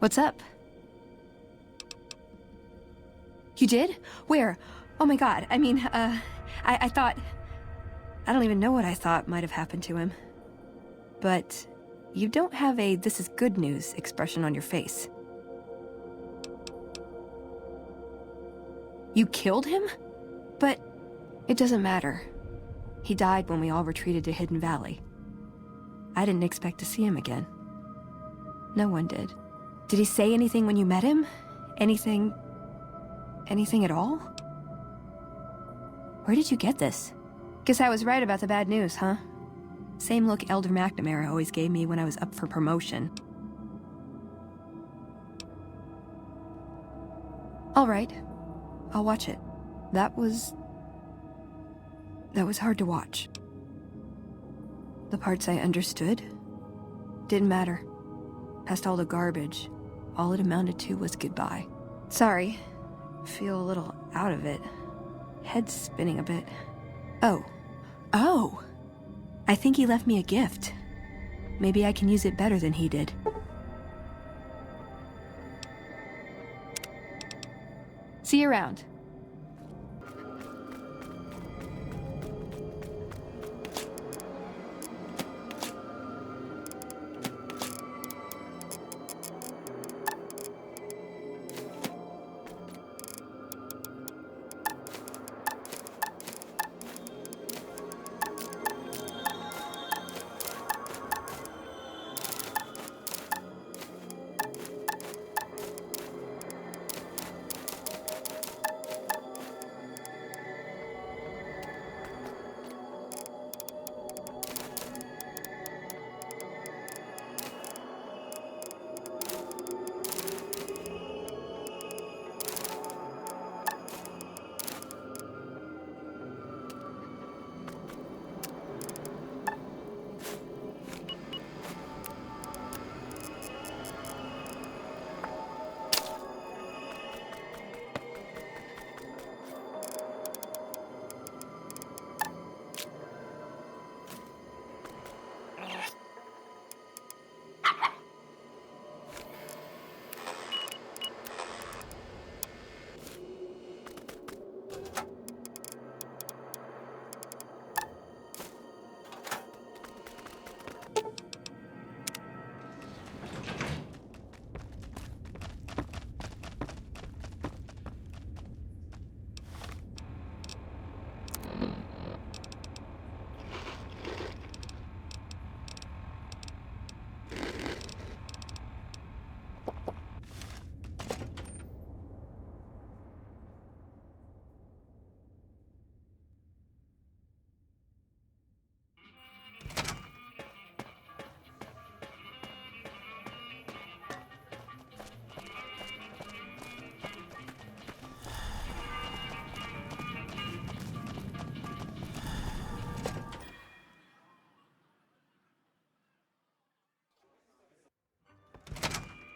What's up? You did? Where? Oh my god, I mean, I thought... I don't even know what I thought might have happened to him. But you don't have a "this is good news" expression on your face. You killed him? But it doesn't matter. He died when we all retreated to Hidden Valley. I didn't expect to see him again. No one did. Did he say anything when you met him? Anything at all? Where did you get this? Guess I was right about the bad news, huh? Same look Elder McNamara always gave me when I was up for promotion. All right. I'll watch it. That was hard to watch. The parts I understood didn't matter. Past all the garbage, all it amounted to was goodbye. Sorry. Feel a little out of it. Head spinning a bit. Oh. I think he left me a gift. Maybe I can use it better than he did. See you around.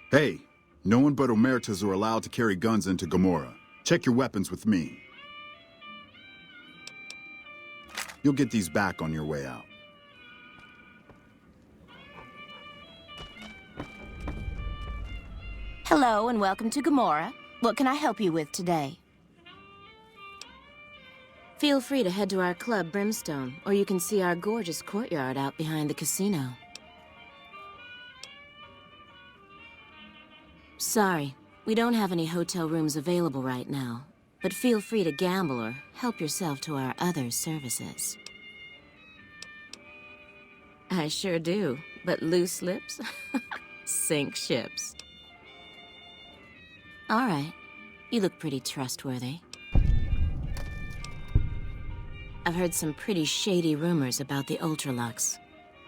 Hey, no one but Omertas are allowed to carry guns into Gomorrah. Check your weapons with me. You'll get these back on your way out. Hello and welcome to Gomorrah. What can I help you with today? Feel free to head to our club, Brimstone, or you can see our gorgeous courtyard out behind the casino. Sorry, we don't have any hotel rooms available right now, but feel free to gamble or help yourself to our other services. I sure do, but loose lips sink ships. All right, you look pretty trustworthy. I've heard some pretty shady rumors about the Ultralux.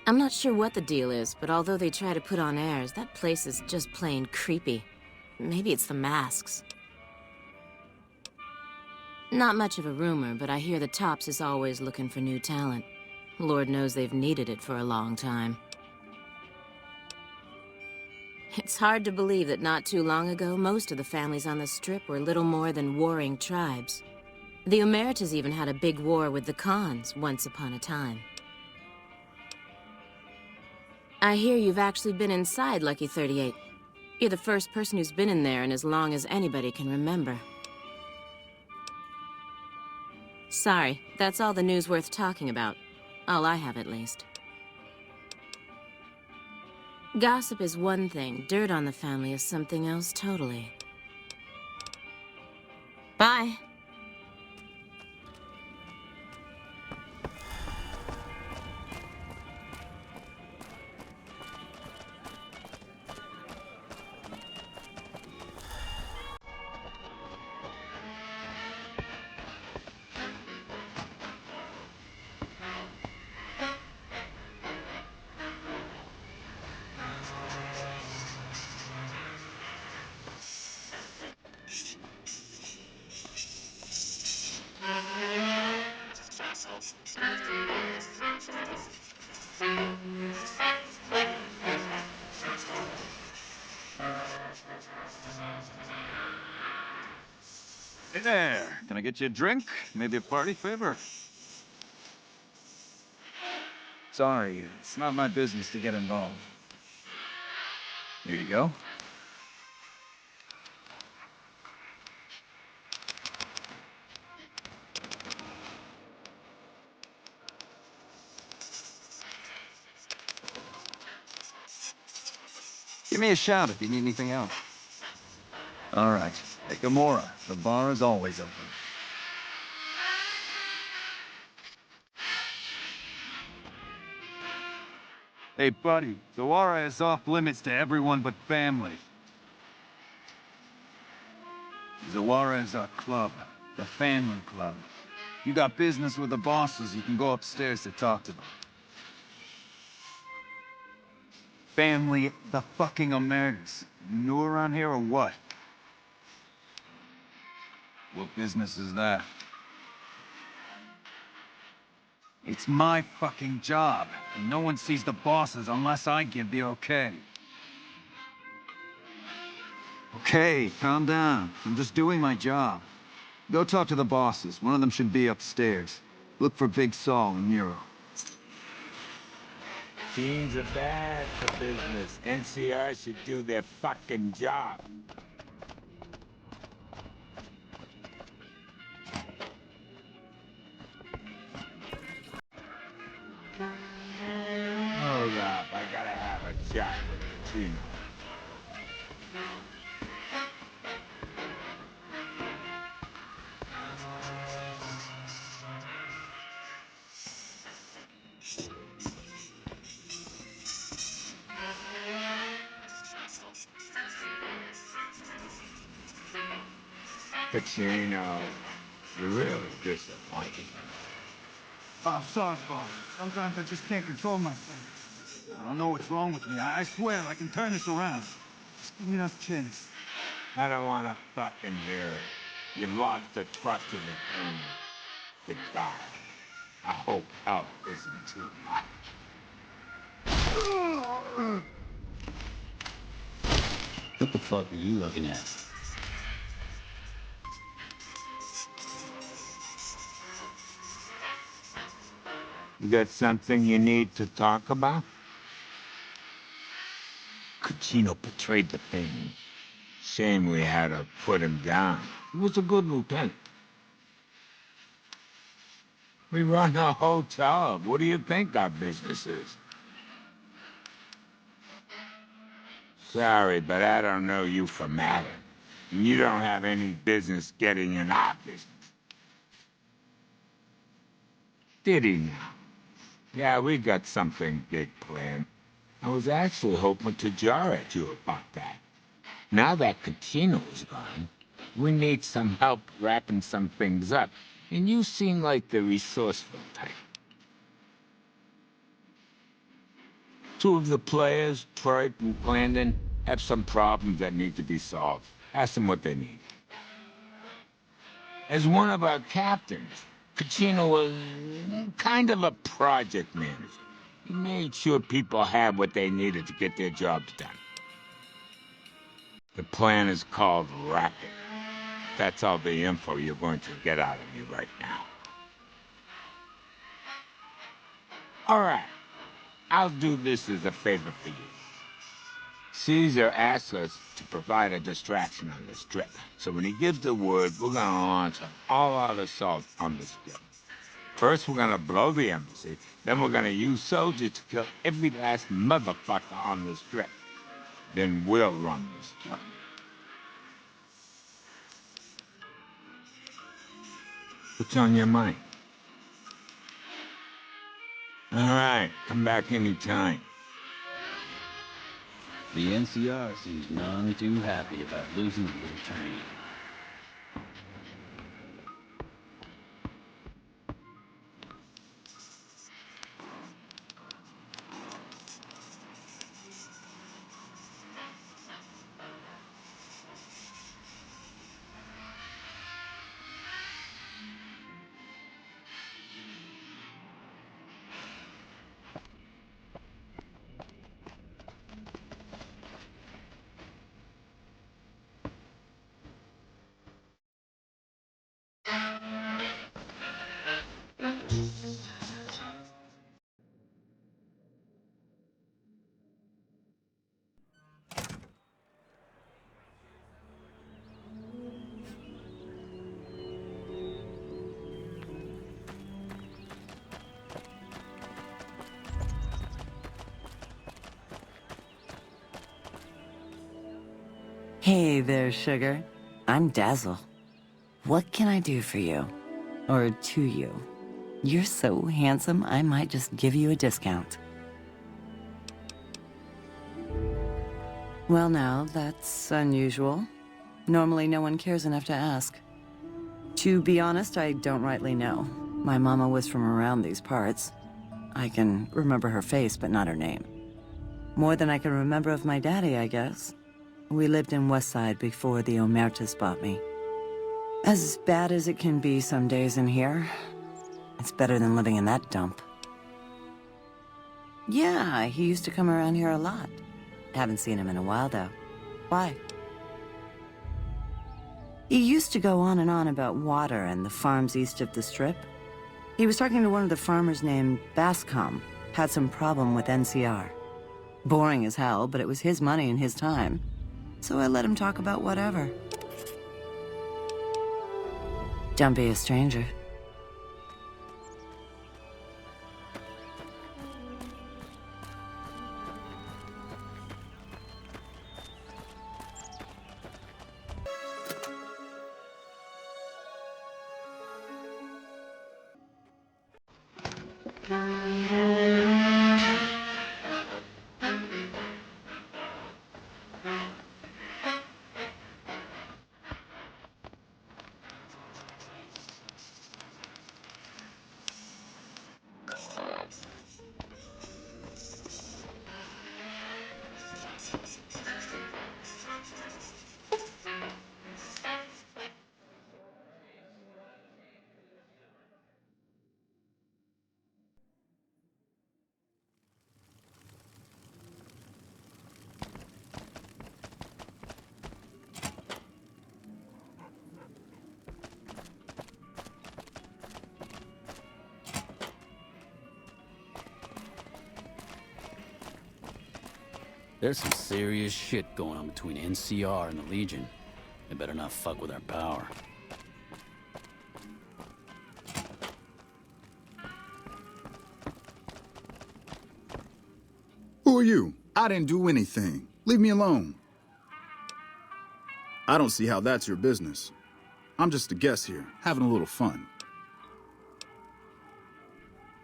I'm not sure what the deal is, but although they try to put on airs, that place is just plain creepy. Maybe it's the masks. Not much of a rumor, but I hear the Tops is always looking for new talent. Lord knows they've needed it for a long time. It's hard to believe that not too long ago, most of the families on the Strip were little more than warring tribes. The Omertas even had a big war with the Khans once upon a time. I hear you've actually been inside Lucky 38. You're the first person who's been in there in as long as anybody can remember. Sorry, that's all the news worth talking about. All I have, at least. Gossip is one thing, dirt on the family is something else totally. Bye. Hey there, can I get you a drink? Maybe a party favor? Sorry, it's not my business to get involved. Here you go. Give me a shout if you need anything else. All right, at Gomorrah, the bar is always open. Hey, buddy, Gomorrah is off limits to everyone but family. Zawara is our club, the family club. You got business with the bosses, you can go upstairs to talk to them. Family, the fucking Omertas. New around here or what? What business is that? It's my fucking job, and no one sees the bosses unless I give the okay. Okay, calm down. I'm just doing my job. Go talk to the bosses. One of them should be upstairs. Look for Big Saul and Nero. Teens are bad for business. NCR should do their fucking job. Hold up, I gotta have a chat with Gino. Pacino, you're really disappointing. I'm sorry, boss. Sometimes I just can't control myself. I don't know what's wrong with me. I swear I can turn this around. Just give me enough chance. I don't wanna fucking hear it. You've lost the trust of the family. The God. I hope help isn't too much. What the fuck are you looking at? You got something you need to talk about? Cucino betrayed the family. Shame we had to put him down. He was a good lieutenant. We run a hotel. What do you think our business is? Sorry, but I don't know you from Adam. And you don't have any business getting in our business. Did he now? Yeah, we got something big planned. I was actually hoping to jar at you about that. Now that Cucino is gone, we need some help wrapping some things up. And you seem like the resourceful type. Two of the players, Troy and Landon, have some problems that need to be solved. Ask them what they need. As one of our captains, Cucino was kind of a project manager. He made sure people had what they needed to get their jobs done. The plan is called Rapid. That's all the info you're going to get out of me right now. All right. I'll do this as a favor for you. Caesar asked us to provide a distraction on the strip. So when he gives the word, we're gonna launch an all-out assault on the strip. First, we're gonna blow the embassy. Then we're gonna use soldiers to kill every last motherfucker on the strip. Then we'll run the strip. What's on your mind? All right, come back anytime. The NCR seems none too happy about losing the little train. Hey there, sugar. I'm Dazzle. What can I do for you? Or to you? You're so handsome, I might just give you a discount. Well now, that's unusual. Normally no one cares enough to ask. To be honest, I don't rightly know. My mama was from around these parts. I can remember her face, but not her name. More than I can remember of my daddy, I guess. We lived in Westside before the Omertas bought me. As bad as it can be some days in here, it's better than living in that dump. Yeah, he used to come around here a lot. Haven't seen him in a while, though. Why? He used to go on and on about water and the farms east of the Strip. He was talking to one of the farmers named Bascom. Had some problem with NCR. Boring as hell, but it was his money and his time. So I let him talk about whatever. Don't be a stranger. There's some serious shit going on between NCR and the Legion. They better not fuck with our power. Who are you? I didn't do anything. Leave me alone. I don't see how that's your business. I'm just a guest here, having a little fun.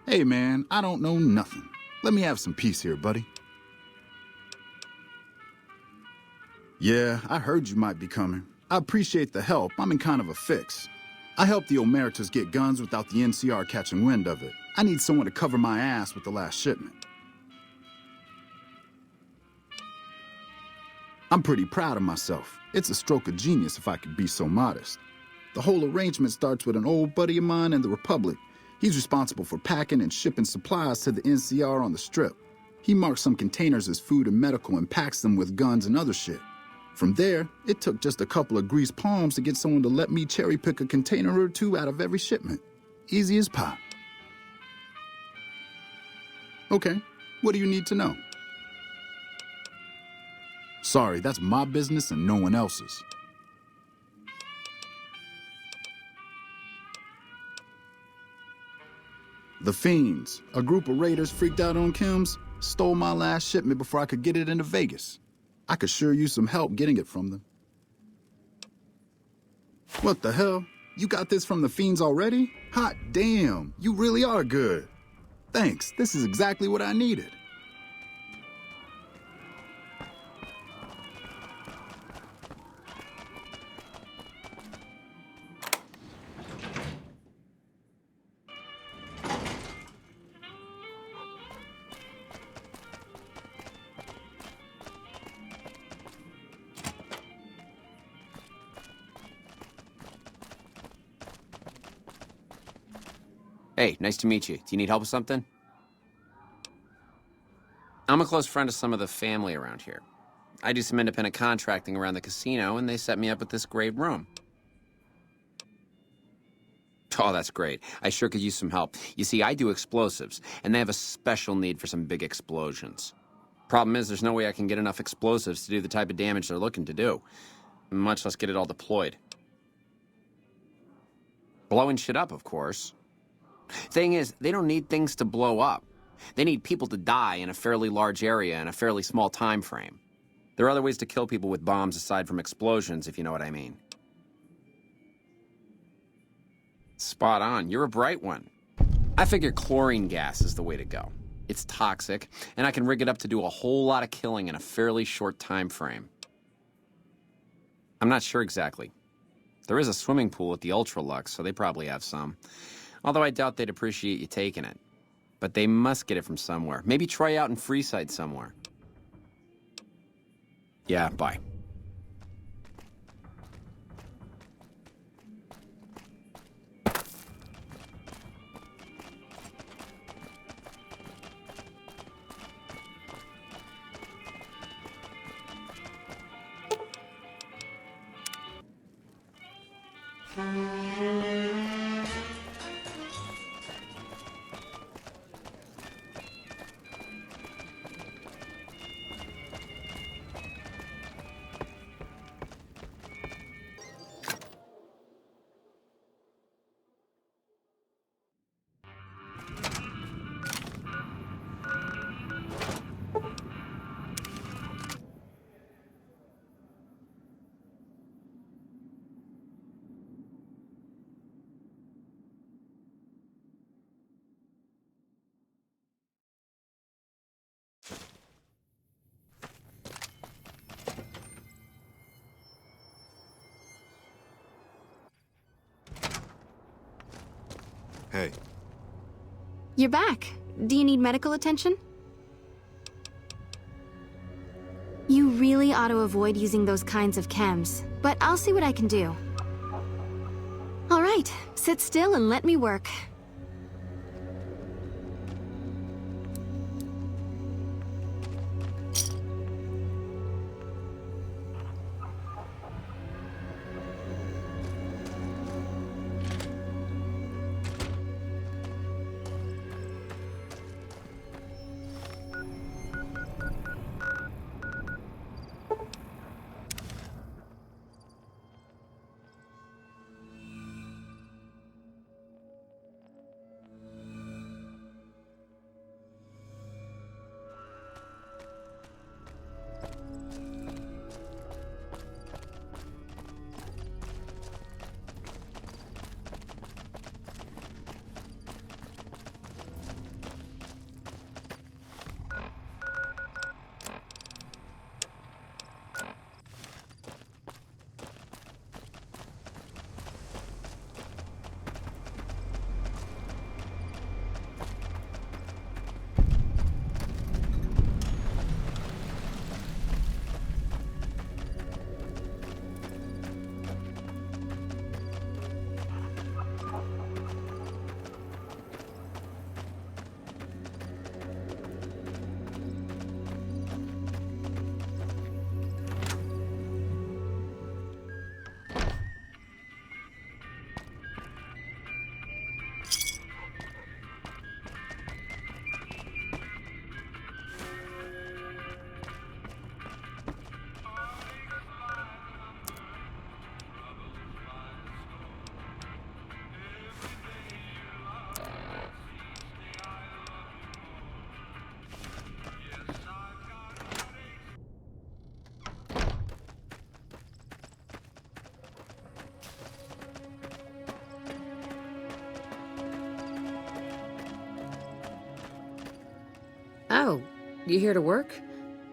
Hey man, I don't know nothing. Let me have some peace here, buddy. Yeah, I heard you might be coming. I appreciate the help. I'm in kind of a fix. I helped the Omertas get guns without the NCR catching wind of it. I need someone to cover my ass with the last shipment. I'm pretty proud of myself. It's a stroke of genius if I could be so modest. The whole arrangement starts with an old buddy of mine in the Republic. He's responsible for packing and shipping supplies to the NCR on the Strip. He marks some containers as food and medical and packs them with guns and other shit. From there, it took just a couple of greased palms to get someone to let me cherry pick a container or two out of every shipment. Easy as pie. Okay, what do you need to know? Sorry, that's my business and no one else's. The Fiends, a group of raiders freaked out on chems, stole my last shipment before I could get it into Vegas. I could sure use some help getting it from them. What the hell? You got this from the Fiends already? Hot damn, you really are good. Thanks, this is exactly what I needed. Hey, nice to meet you. Do you need help with something? I'm a close friend of some of the family around here. I do some independent contracting around the casino, and they set me up with this great room. Oh, that's great. I sure could use some help. You see, I do explosives, and they have a special need for some big explosions. Problem is, there's no way I can get enough explosives to do the type of damage they're looking to do, much less get it all deployed. Blowing shit up, of course. Thing is, they don't need things to blow up. They need people to die in a fairly large area in a fairly small time frame. There are other ways to kill people with bombs aside from explosions, if you know what I mean. Spot on. You're a bright one. I figure chlorine gas is the way to go. It's toxic, and I can rig it up to do a whole lot of killing in a fairly short time frame. I'm not sure exactly. There is a swimming pool at the Ultralux, so they probably have some. Although I doubt they'd appreciate you taking it. But they must get it from somewhere. Maybe try out in Freeside somewhere. Yeah, bye. Hey. You're back. Do you need medical attention? You really ought to avoid using those kinds of chems, but I'll see what I can do. All right, sit still and let me work. You here to work?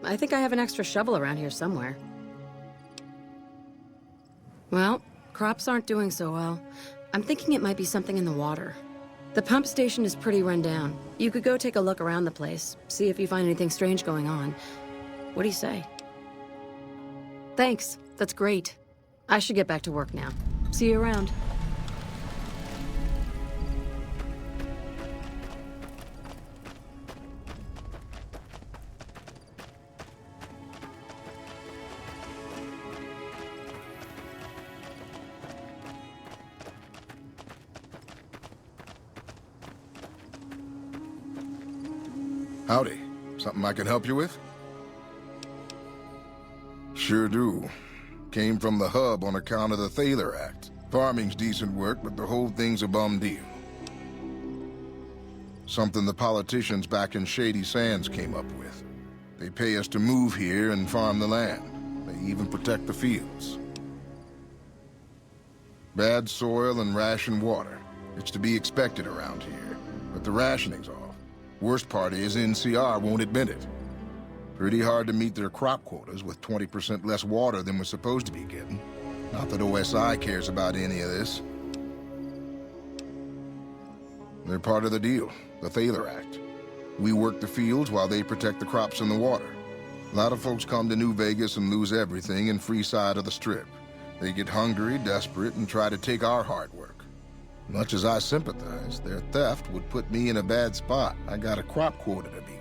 I think I have an extra shovel around here somewhere. Well, crops aren't doing so well. I'm thinking it might be something in the water. The pump station is pretty run down. You could go take a look around the place, see if you find anything strange going on. What do you say? Thanks, that's great. I should get back to work now. See you around. Howdy. Something I can help you with? Sure do. Came from the hub on account of the Thaler Act. Farming's decent work, but the whole thing's a bum deal. Something the politicians back in Shady Sands came up with. They pay us to move here and farm the land. They even protect the fields. Bad soil and ration water. It's to be expected around here. But the rationing's off. Worst part is NCR won't admit it. Pretty hard to meet their crop quotas with 20% less water than we're supposed to be getting. Not that OSI cares about any of this. They're part of the deal, the Thaler Act. We work the fields while they protect the crops and the water. A lot of folks come to New Vegas and lose everything in free side of the Strip. They get hungry, desperate, and try to take our hard work. Much as I sympathize, their theft would put me in a bad spot. I got a crop quota to beat.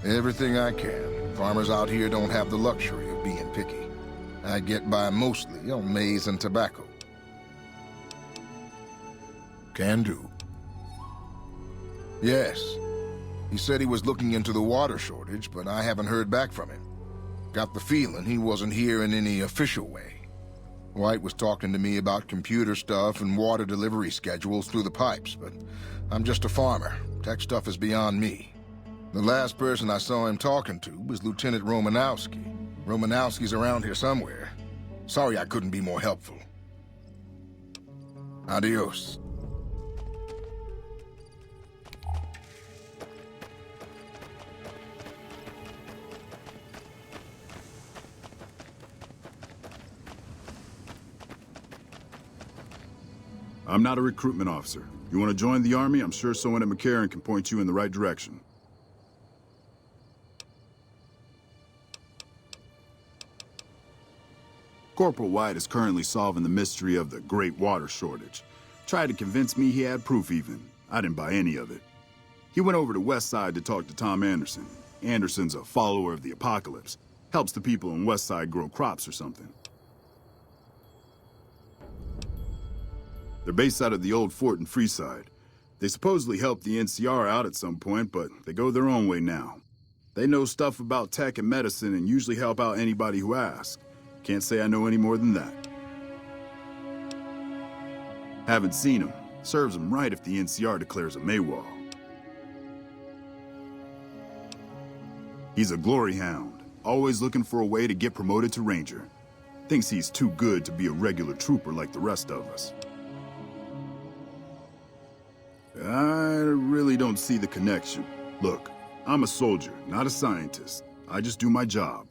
Everything I can. Farmers out here don't have the luxury of being picky. I get by mostly on maize and tobacco. Can do. Yes. He said he was looking into the water shortage, but I haven't heard back from him. Got the feeling he wasn't here in any official way. White was talking to me about computer stuff and water delivery schedules through the pipes, but I'm just a farmer. Tech stuff is beyond me. The last person I saw him talking to was Lieutenant Romanowski. Romanowski's around here somewhere. Sorry I couldn't be more helpful. Adios. I'm not a recruitment officer. You want to join the Army? I'm sure someone at McCarran can point you in the right direction. Corporal White is currently solving the mystery of the Great Water Shortage. Tried to convince me he had proof even. I didn't buy any of it. He went over to West Side to talk to Tom Anderson. Anderson's a follower of the apocalypse. Helps the people in West Side grow crops or something. They're based out of the old fort in Freeside. They supposedly helped the NCR out at some point, but they go their own way now. They know stuff about tech and medicine and usually help out anybody who asks. Can't say I know any more than that. Haven't seen him. Serves him right if the NCR declares a Maywall. He's a glory hound, always looking for a way to get promoted to Ranger. Thinks he's too good to be a regular trooper like the rest of us. I really don't see the connection. Look, I'm a soldier, not a scientist. I just do my job.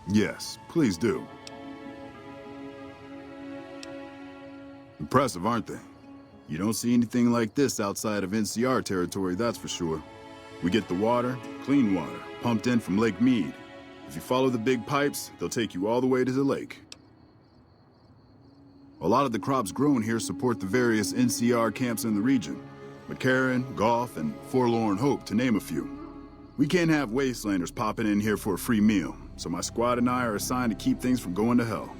Yes, please do. Impressive, aren't they? You don't see anything like this outside of NCR territory, that's for sure. We get the water, clean water, pumped in from Lake Mead. If you follow the big pipes, they'll take you all the way to the lake. A lot of the crops grown here support the various NCR camps in the region. McCarran, Golf, and Forlorn Hope, to name a few. We can't have wastelanders popping in here for a free meal, so my squad and I are assigned to keep things from going to hell.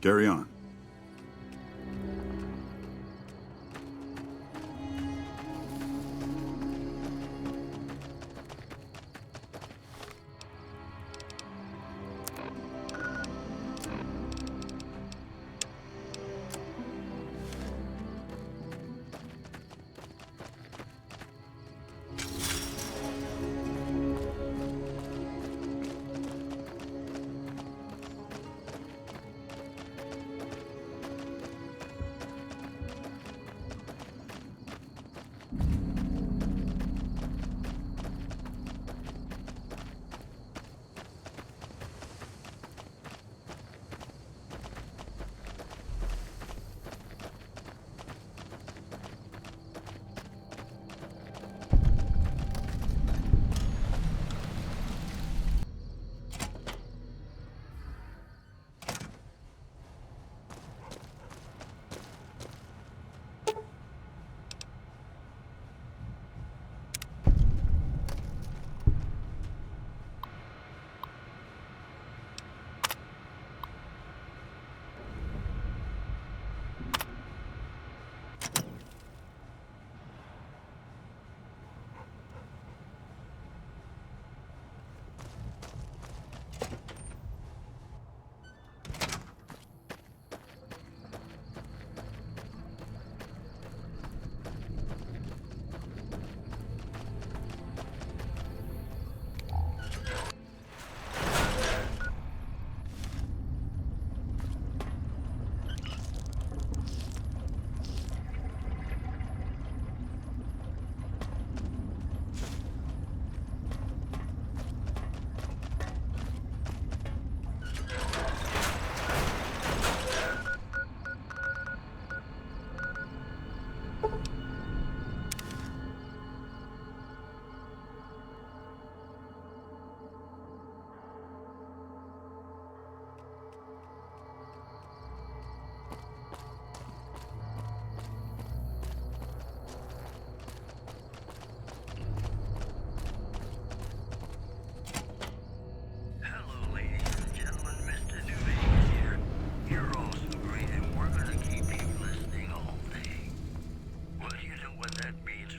Carry on.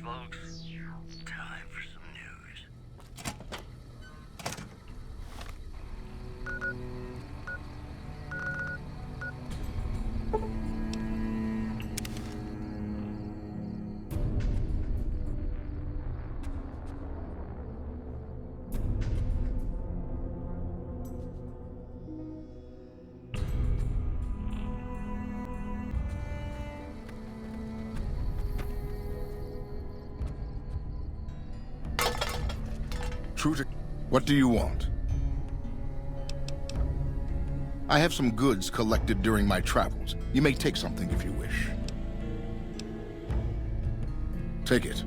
folks. Time for some news. True to... What do you want? I have some goods collected during my travels. You may take something if you wish. Take it.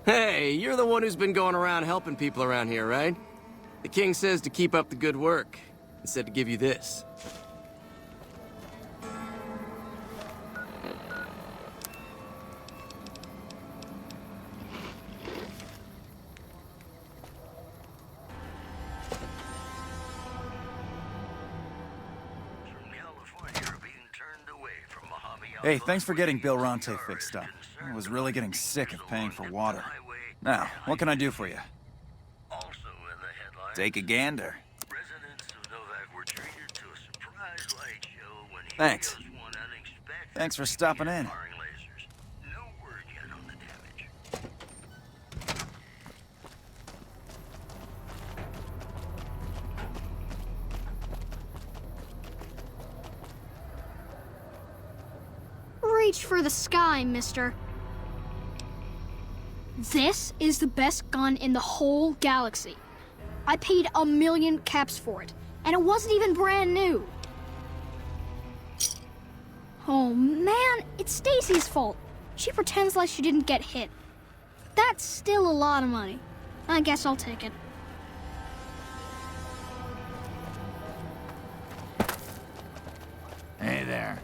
Hey, you're the one who's been going around helping people around here, right? The king says to keep up the good work. He said to give you this. Hey, thanks for getting Bill Ronte fixed up. I was really getting sick of paying for water. Now, what can I do for you? Take a gander. Thanks. Thanks for stopping in. Reach for the sky, mister. This is the best gun in the whole galaxy. I paid 1,000,000 caps for it, and it wasn't even brand new. Oh man, it's Stacy's fault. She pretends like she didn't get hit. That's still a lot of money. I guess I'll take it. Hey there.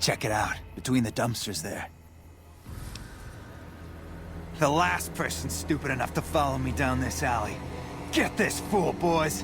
Check it out, between the dumpsters there. The last person stupid enough to follow me down this alley. Get this fool, boys!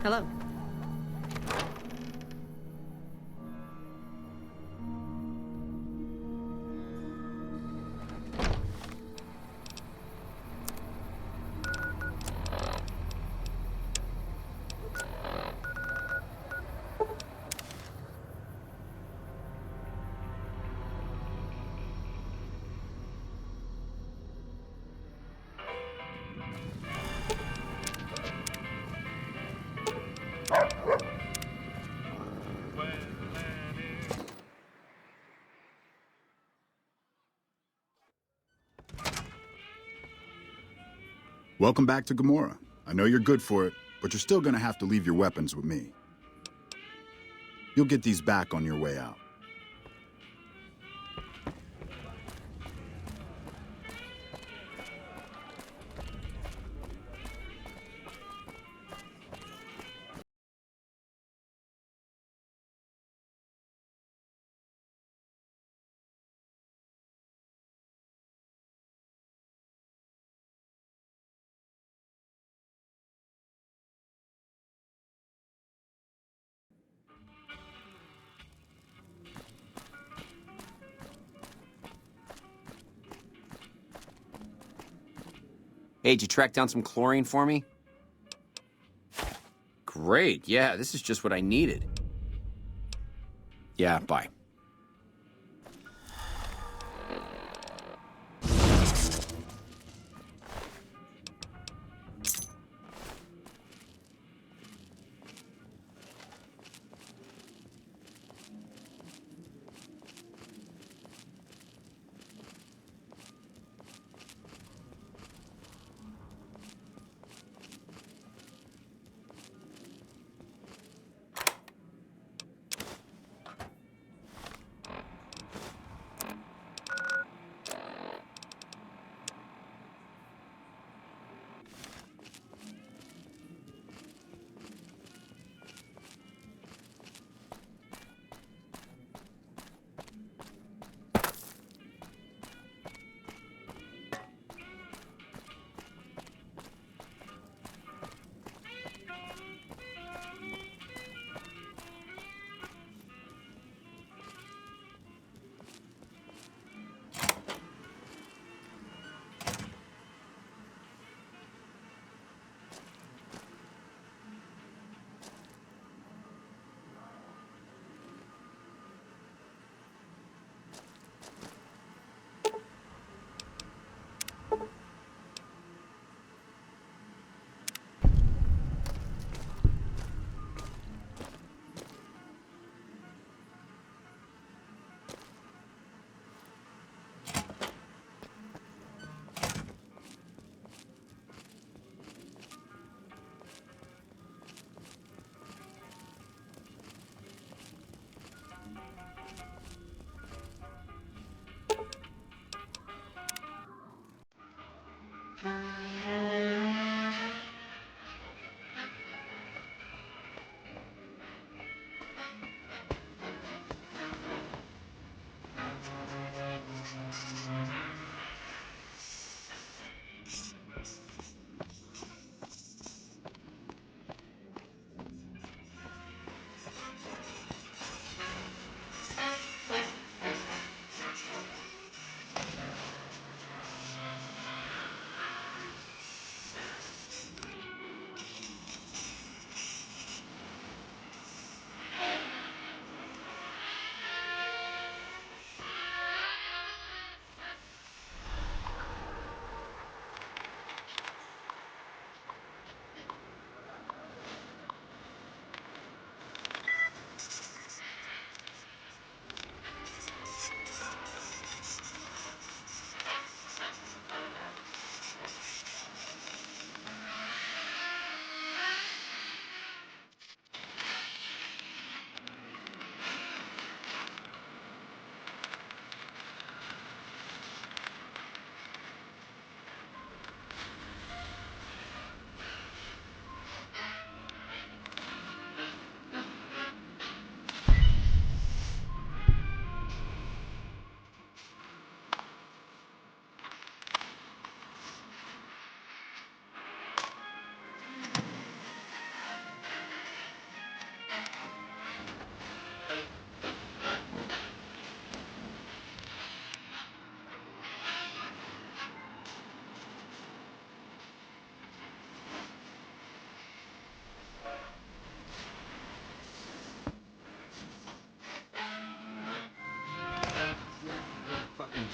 Hello. Welcome back to Gomorrah. I know you're good for it, but you're still gonna have to leave your weapons with me. You'll get these back on your way out. Hey, did you track down some chlorine for me? Great, yeah, this is just what I needed. Yeah, bye.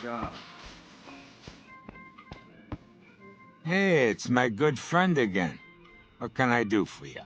job. Hey, it's my good friend again. What can I do for you?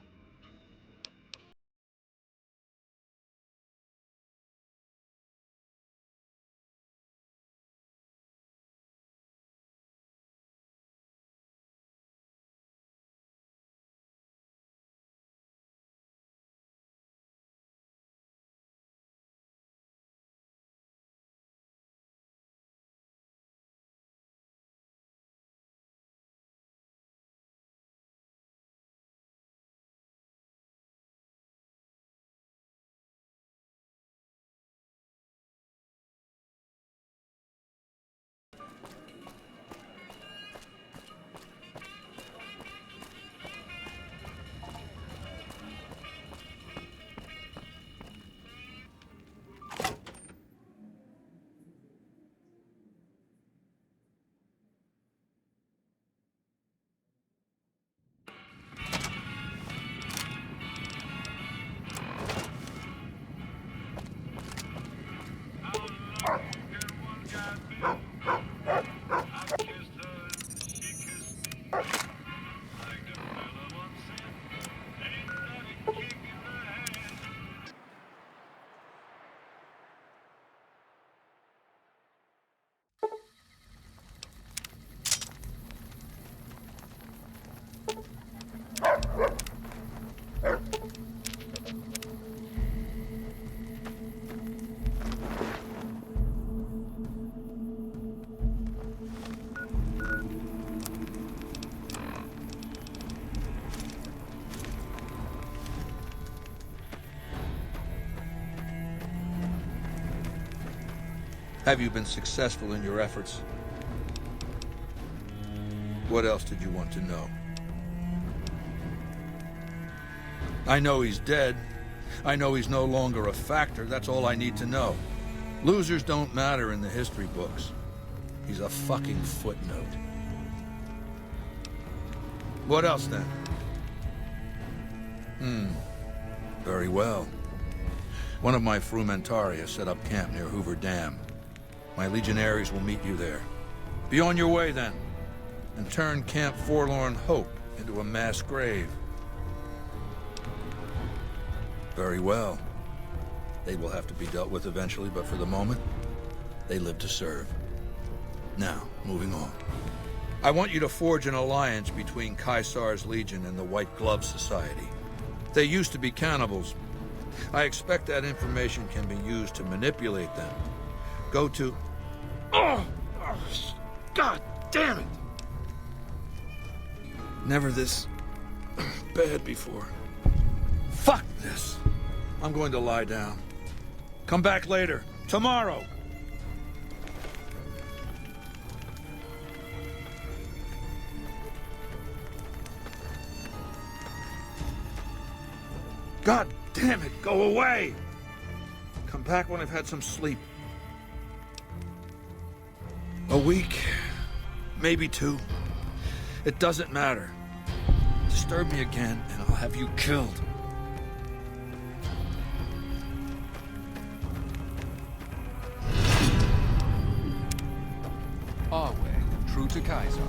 Have you been successful in your efforts? What else did you want to know? I know he's dead. I know he's no longer a factor. That's all I need to know. Losers don't matter in the history books. He's a fucking footnote. What else, then? Very well. One of my Frumentari has set up camp near Hoover Dam. My legionaries will meet you there. Be on your way, then, and turn Camp Forlorn Hope into a mass grave. Very well. They will have to be dealt with eventually, but for the moment, they live to serve. Now, moving on. I want you to forge an alliance between Caesar's Legion and the White Glove Society. They used to be cannibals. I expect that information can be used to manipulate them. Go to... Oh! God damn it! Never this bad before. Fuck this! I'm going to lie down. Come back later. Tomorrow! God damn it, go away! Come back when I've had some sleep. A week, maybe 2. It doesn't matter. Disturb me again, and I'll have you killed. Our way, true to Caesar.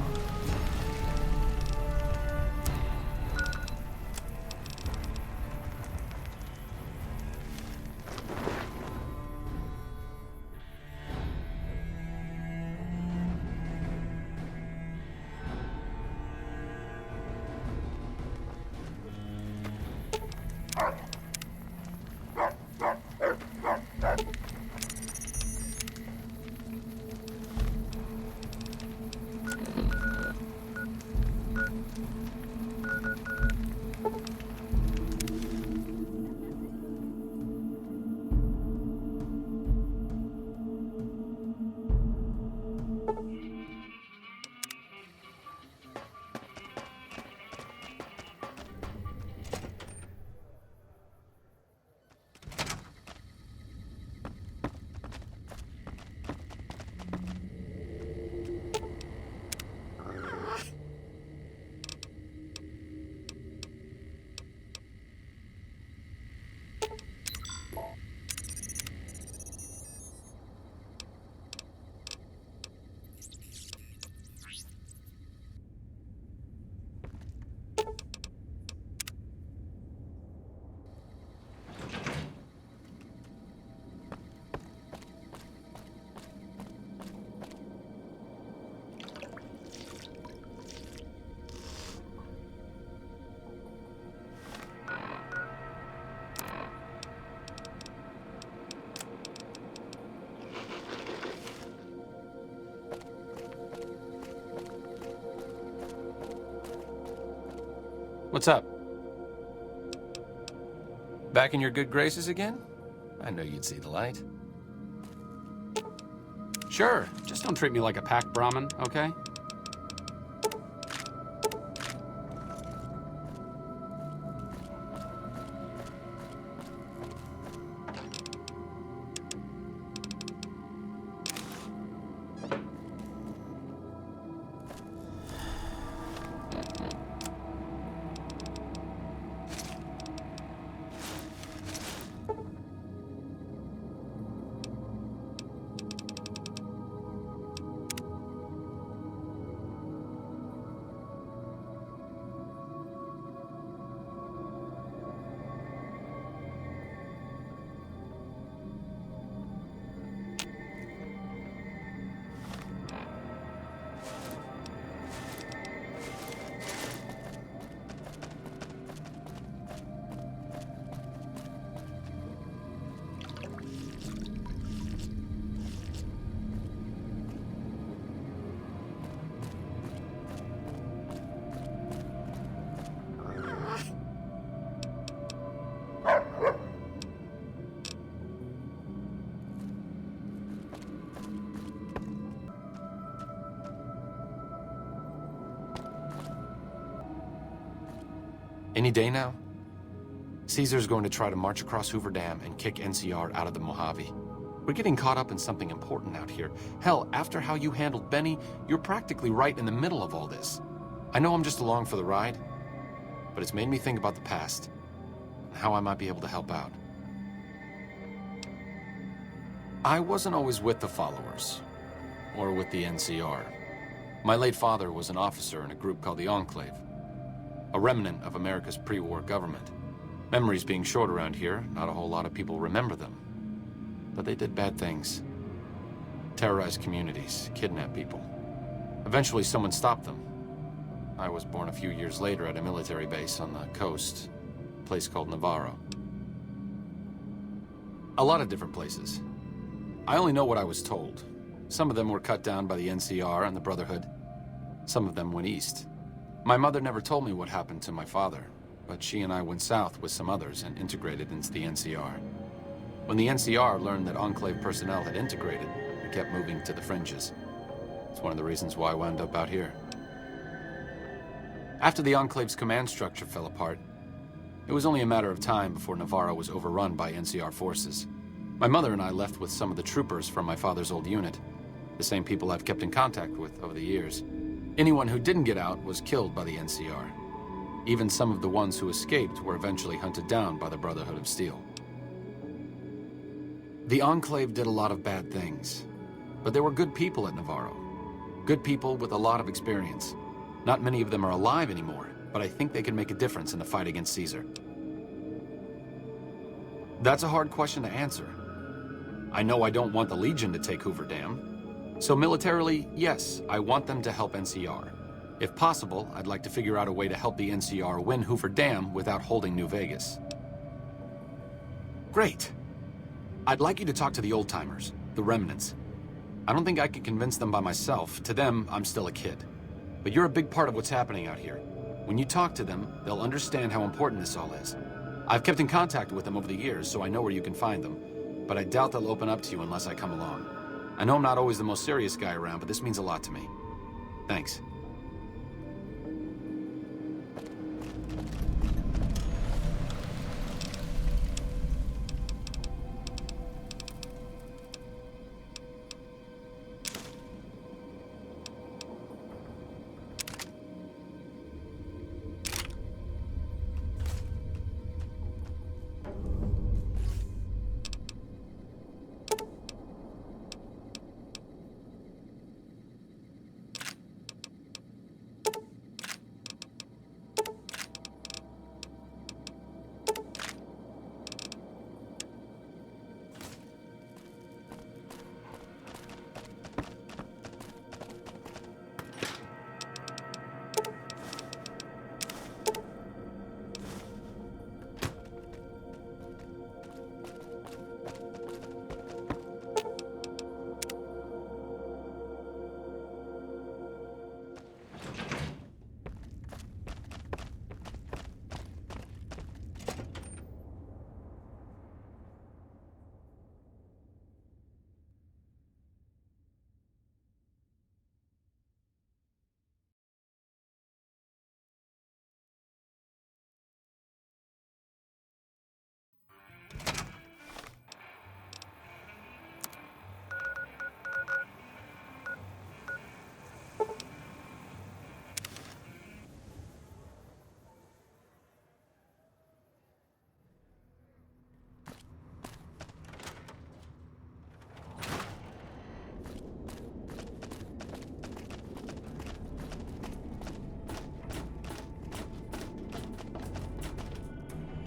What's up? Back in your good graces again? I knew you'd see the light. Sure, just don't treat me like a pack Brahmin, okay? Any day now, Caesar's going to try to march across Hoover Dam and kick NCR out of the Mojave. We're getting caught up in something important out here. Hell, after how you handled Benny, you're practically right in the middle of all this. I know I'm just along for the ride, but it's made me think about the past and how I might be able to help out. I wasn't always with the followers, or with the NCR. My late father was an officer in a group called the Enclave, a remnant of America's pre-war government. Memories being short around here, not a whole lot of people remember them. But they did bad things. Terrorized communities, kidnapped people. Eventually someone stopped them. I was born a few years later at a military base on the coast, a place called Navarro. A lot of different places. I only know what I was told. Some of them were cut down by the NCR and the Brotherhood. Some of them went east. My mother never told me what happened to my father, but she and I went south with some others and integrated into the NCR. When the NCR learned that Enclave personnel had integrated, we kept moving to the fringes. It's one of the reasons why I wound up out here. After the Enclave's command structure fell apart, it was only a matter of time before Navarro was overrun by NCR forces. My mother and I left with some of the troopers from my father's old unit, the same people I've kept in contact with over the years. Anyone who didn't get out was killed by the NCR. Even some of the ones who escaped were eventually hunted down by the Brotherhood of Steel. The Enclave did a lot of bad things, but there were good people at Navarro. Good people with a lot of experience. Not many of them are alive anymore, but I think they can make a difference in the fight against Caesar. That's a hard question to answer. I know I don't want the Legion to take Hoover Dam. So militarily, yes, I want them to help NCR. If possible, I'd like to figure out a way to help the NCR win Hoover Dam without holding New Vegas. Great. I'd like you to talk to the old-timers, the remnants. I don't think I could convince them by myself. To them, I'm still a kid. But you're a big part of what's happening out here. When you talk to them, they'll understand how important this all is. I've kept in contact with them over the years, so I know where you can find them. But I doubt they'll open up to you unless I come along. I know I'm not always the most serious guy around, but this means a lot to me. Thanks.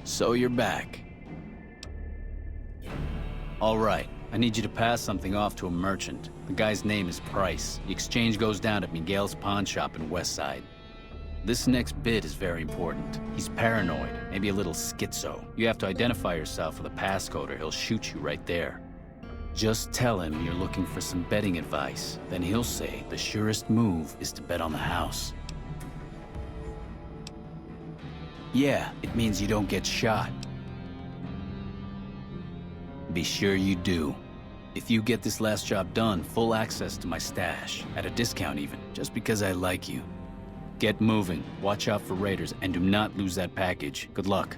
So you're back. All right, I need you to pass something off to a merchant. The guy's name is Price. The exchange goes down at Miguel's pawn shop in Westside. This next bit is very important. He's paranoid, maybe a little schizo. You have to identify yourself with a passcode or he'll shoot you right there. Just tell him you're looking for some betting advice. Then he'll say the surest move is to bet on the house. Yeah, it means you don't get shot. Be sure you do. If you get this last job done, full access to my stash. At a discount even, just because I like you. Get moving, watch out for raiders, and do not lose that package. Good luck.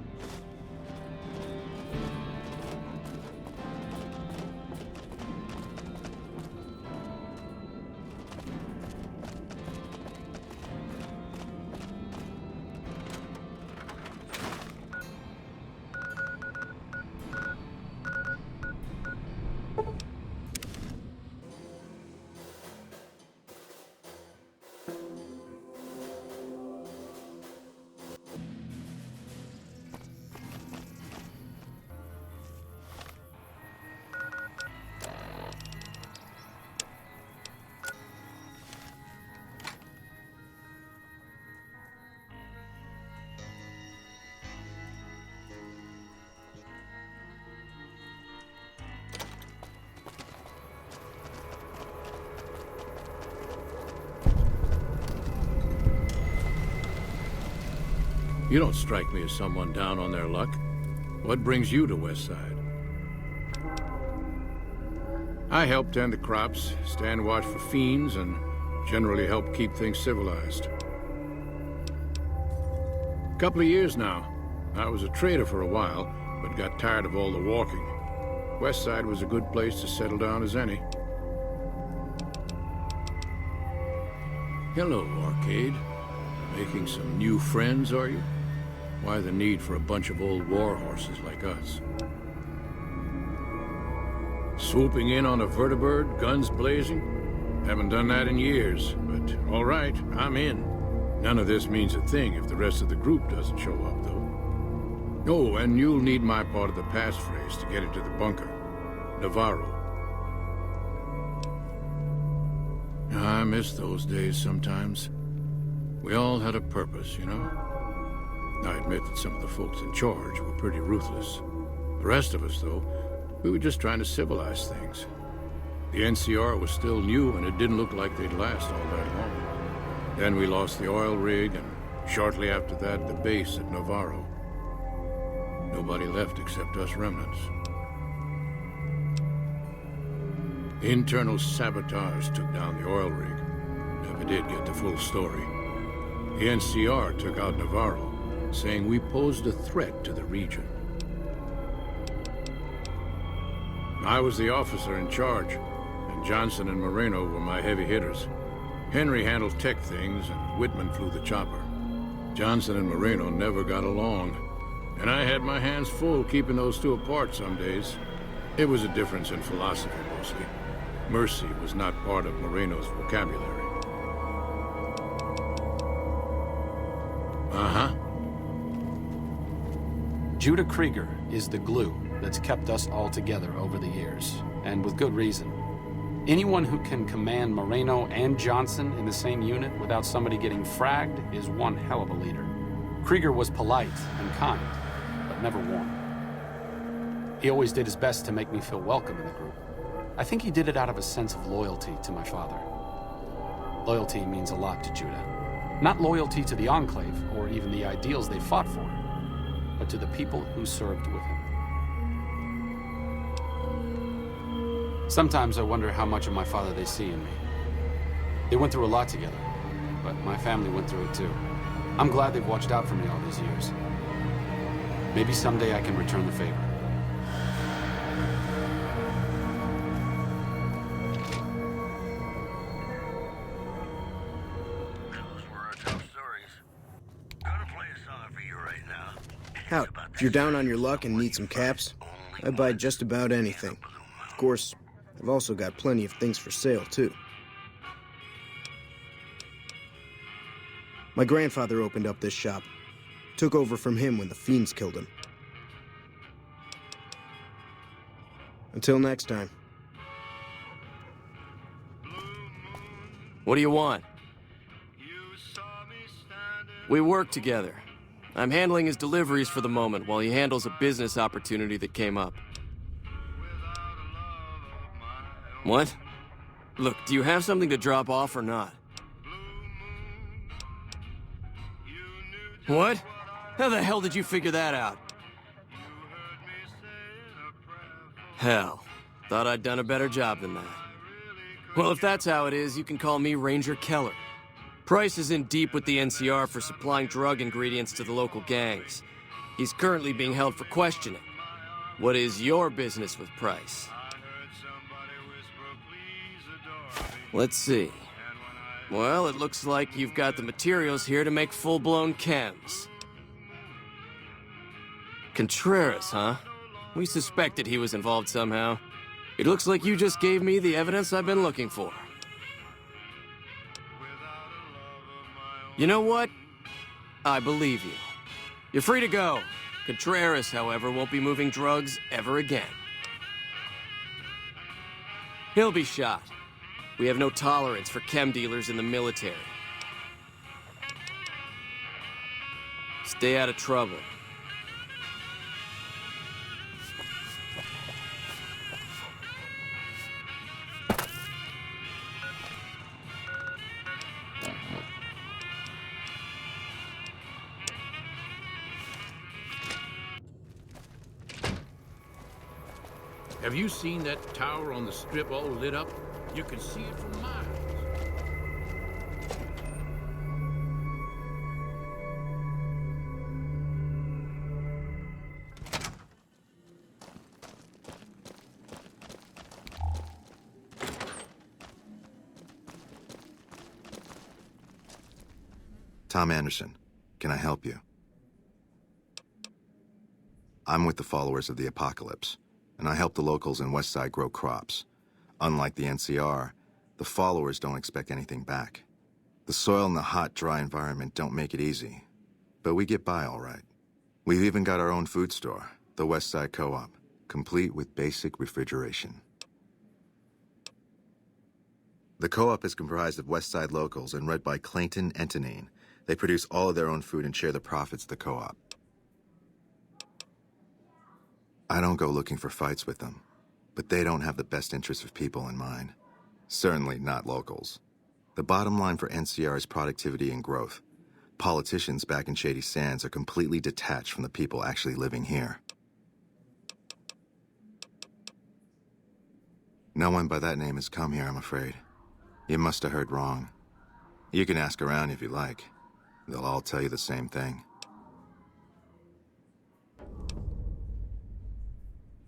You don't strike me as someone down on their luck. What brings you to Westside? I help tend the crops, stand watch for fiends, and generally help keep things civilized. Couple of years now. I was a trader for a while, but got tired of all the walking. Westside was a good place to settle down as any. Hello, Arcade. Making some new friends, are you? Why the need for a bunch of old war horses like us? Swooping in on a vertibird, guns blazing? Haven't done that in years, but all right, I'm in. None of this means a thing if the rest of the group doesn't show up, though. Oh, and you'll need my part of the passphrase to get into the bunker. Navarro. I miss those days sometimes. We all had a purpose, you know? I admit that some of the folks in charge were pretty ruthless. The rest of us, though, we were just trying to civilize things. The NCR was still new, and it didn't look like they'd last all that long. Then we lost the oil rig, and shortly after that, the base at Navarro. Nobody left except us remnants. Internal sabotage took down the oil rig. Never did get the full story. The NCR took out Navarro, saying we posed a threat to the region. I was the officer in charge, and Johnson and Moreno were my heavy hitters. Henry handled tech things, and Whitman flew the chopper. Johnson and Moreno never got along, and I had my hands full keeping those two apart some days. It was a difference in philosophy, mostly. Mercy was not part of Moreno's vocabulary. Uh-huh. Judah Krieger is the glue that's kept us all together over the years, and with good reason. Anyone who can command Moreno and Johnson in the same unit without somebody getting fragged is one hell of a leader. Krieger was polite and kind, but never warm. He always did his best to make me feel welcome in the group. I think he did it out of a sense of loyalty to my father. Loyalty means a lot to Judah. Not loyalty to the Enclave, or even the ideals they fought for, but to the people who served with him. Sometimes I wonder how much of my father they see in me. They went through a lot together, but my family went through it too. I'm glad they've watched out for me all these years. Maybe someday I can return the favor. Out. If you're down on your luck and need some caps, I buy just about anything. Of course, I've also got plenty of things for sale, too. My grandfather opened up this shop. Took over from him when the fiends killed him. Until next time. What do you want? We work together. I'm handling his deliveries for the moment while he handles a business opportunity that came up. What? Look, do you have something to drop off or not? What? How the hell did you figure that out? Hell, thought I'd done a better job than that. Well, if that's how it is, you can call me Ranger Keller. Price is in deep with the NCR for supplying drug ingredients to the local gangs. He's currently being held for questioning. What is your business with Price? Let's see. Well, it looks like you've got the materials here to make full-blown chems. Contreras, huh? We suspected he was involved somehow. It looks like you just gave me the evidence I've been looking for. You know what? I believe you. You're free to go. Contreras, however, won't be moving drugs ever again. He'll be shot. We have no tolerance for chem dealers in the military. Stay out of trouble. Have you seen that tower on the strip all lit up? You can see it from miles. Tom Anderson, can I help you? I'm with the followers of the Apocalypse, and I help the locals in Westside grow crops. Unlike the NCR, the followers don't expect anything back. The soil and the hot, dry environment don't make it easy, but we get by all right. We've even got our own food store, the Westside Co-op, complete with basic refrigeration. The co-op is comprised of Westside locals and led by Clayton Entenine. They produce all of their own food and share the profits of the co-op. I don't go looking for fights with them, but they don't have the best interests of people in mind. Certainly not locals. The bottom line for NCR is productivity and growth. Politicians back in Shady Sands are completely detached from the people actually living here. No one by that name has come here, I'm afraid. You must have heard wrong. You can ask around if you like. They'll all tell you the same thing.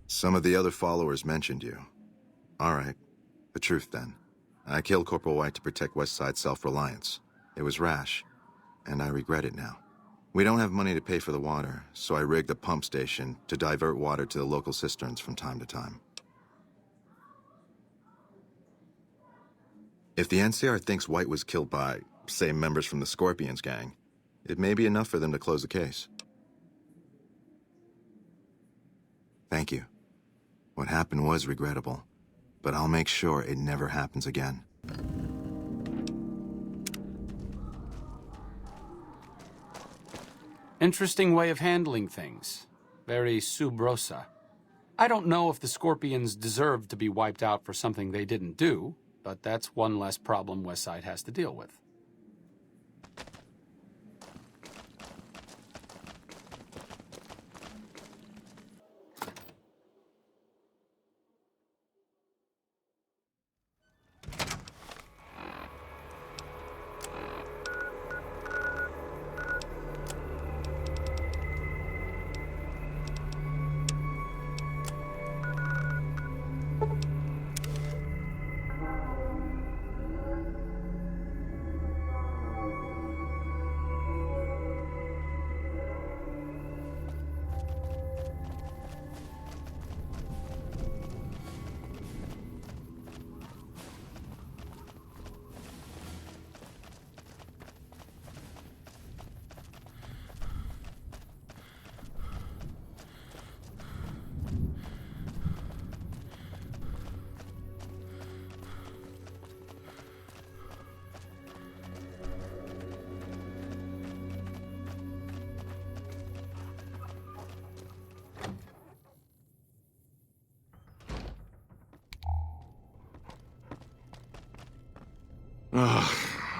Some of the other followers mentioned you. All right, the truth then. I killed Corporal White to protect Westside's self-reliance. It was rash, and I regret it now. We don't have money to pay for the water, so I rigged a pump station to divert water to the local cisterns from time to time. If the NCR thinks White was killed by, say, members from the Scorpions gang, it may be enough for them to close the case. Thank you. What happened was regrettable, but I'll make sure it never happens again. Interesting way of handling things. Very sub rosa. I don't know if the Scorpions deserve to be wiped out for something they didn't do, but that's one less problem Westside has to deal with. Ugh,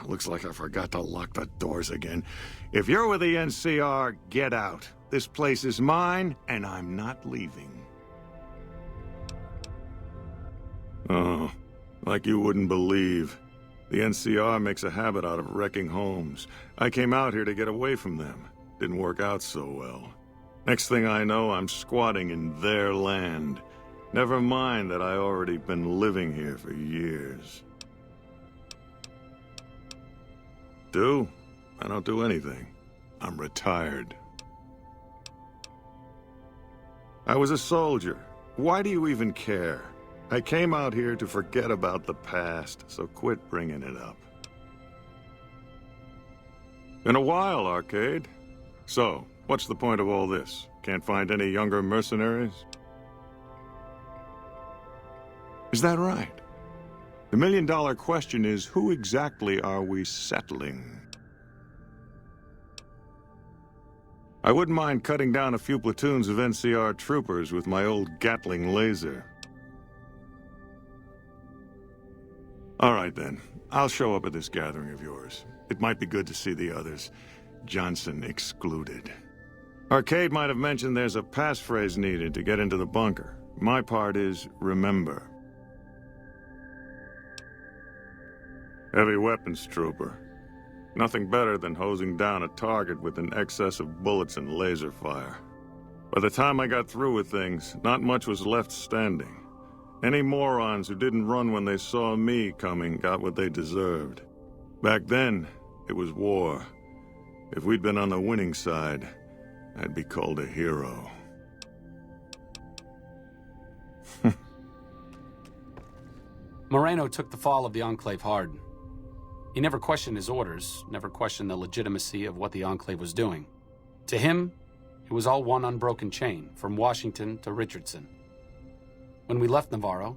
looks like I forgot to lock the doors again. If you're with the NCR, get out. This place is mine, and I'm not leaving. Oh, like you wouldn't believe. The NCR makes a habit out of wrecking homes. I came out here to get away from them. Didn't work out so well. Next thing I know, I'm squatting in their land. Never mind that I already been living here for years. I don't do anything. I'm retired. I was a soldier. Why do you even care? I came out here to forget about the past, so quit bringing it up. Been a while, Arcade. So, what's the point of all this? Can't find any younger mercenaries? Is that right? The million-dollar question is, who exactly are we settling? I wouldn't mind cutting down a few platoons of NCR troopers with my old Gatling laser. All right, then. I'll show up at this gathering of yours. It might be good to see the others. Johnson excluded. Arcade might have mentioned there's a passphrase needed to get into the bunker. My part is, remember. Heavy weapons trooper. Nothing better than hosing down a target with an excess of bullets and laser fire. By the time I got through with things, not much was left standing. Any morons who didn't run when they saw me coming got what they deserved. Back then, it was war. If we'd been on the winning side, I'd be called a hero. Moreno took the fall of the Enclave hard. He never questioned his orders, never questioned the legitimacy of what the Enclave was doing. To him, it was all one unbroken chain, from Washington to Richardson. When we left Navarro,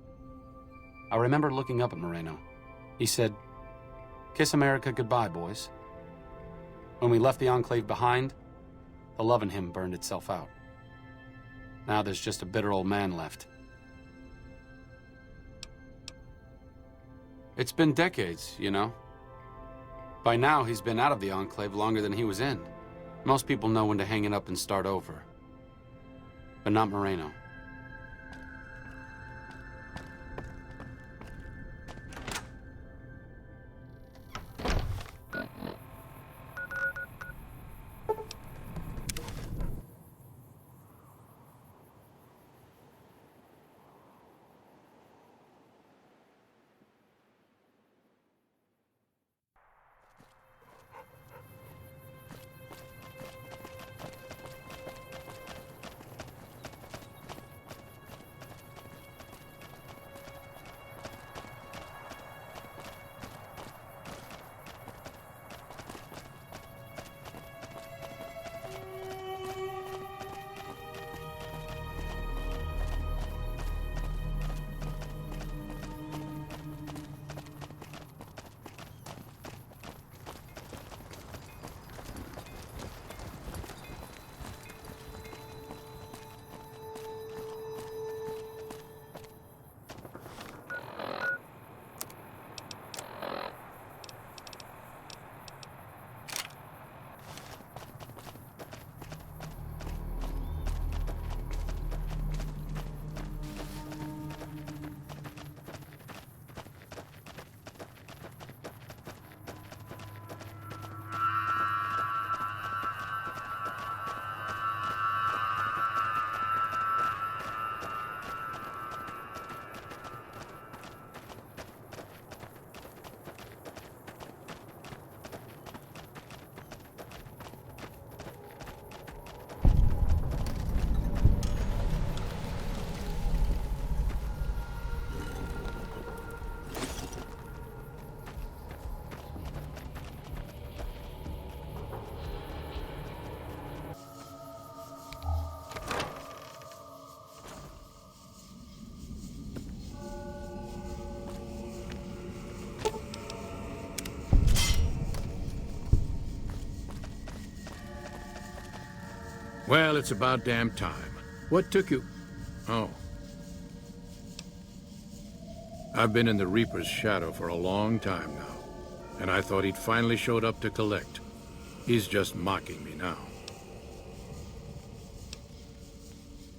I remember looking up at Moreno. He said, "Kiss America goodbye, boys." When we left the Enclave behind, the love in him burned itself out. Now there's just a bitter old man left. It's been decades, you know. By now, he's been out of the Enclave longer than he was in. Most people know when to hang it up and start over. But not Moreno. Well, it's about damn time. What took you? Oh. I've been in the Reaper's shadow for a long time now. and I thought he'd finally showed up to collect. He's just mocking me now.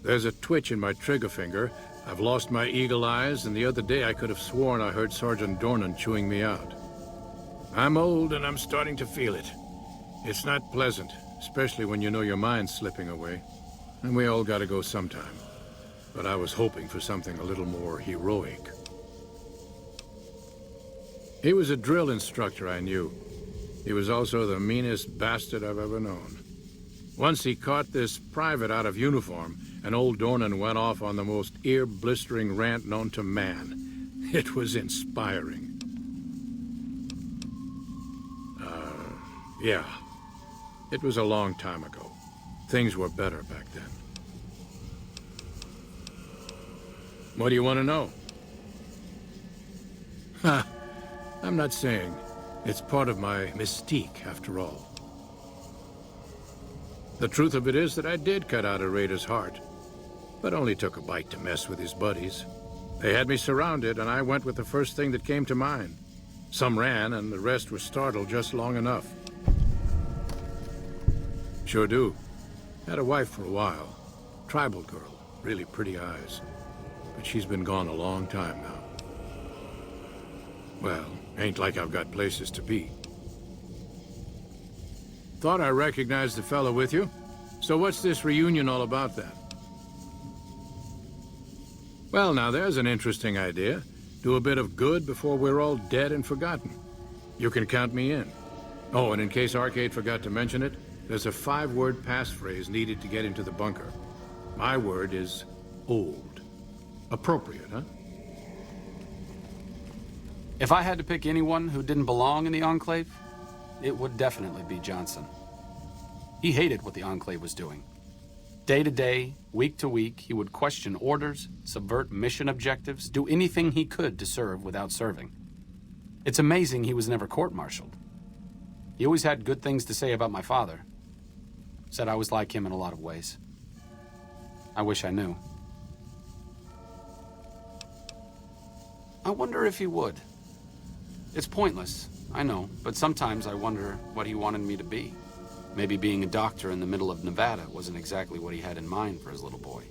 There's a twitch in my trigger finger. I've lost my eagle eyes, and the other day I could have sworn I heard Sergeant Dornan chewing me out. I'm old, and I'm starting to feel it. It's not pleasant, especially when you know your mind's slipping away. And we all gotta go sometime. But I was hoping for something a little more heroic. He was a drill instructor I knew. He was also the meanest bastard I've ever known. Once he caught this private out of uniform, and old Dornan went off on the most ear-blistering rant known to man. It was inspiring. Yeah. It was a long time ago. Things were better back then. What do you want to know? Ha! I'm not saying. It's part of my mystique, after all. The truth of it is that I did cut out a raider's heart, but only took a bite to mess with his buddies. They had me surrounded, and I went with the first thing that came to mind. Some ran, and the rest were startled just long enough. Sure do. Had a wife for a while. Tribal girl. Really pretty eyes. But she's been gone a long time now. Well, ain't like I've got places to be. Thought I recognized the fellow with you. So what's this reunion all about then? Well, now there's an interesting idea. Do a bit of good before we're all dead and forgotten. You can count me in. Oh, and in case Arcade forgot to mention it, there's a 5-word passphrase needed to get into the bunker. My word is old. Appropriate, huh? If I had to pick anyone who didn't belong in the Enclave, it would definitely be Johnson. He hated what the Enclave was doing. Day to day, week to week, he would question orders, subvert mission objectives, do anything he could to serve without serving. It's amazing he was never court-martialed. He always had good things to say about my father. Said I was like him in a lot of ways. I wish I knew. I wonder if he would. It's pointless, I know, but sometimes I wonder what he wanted me to be. Maybe being a doctor in the middle of Nevada wasn't exactly what he had in mind for his little boy.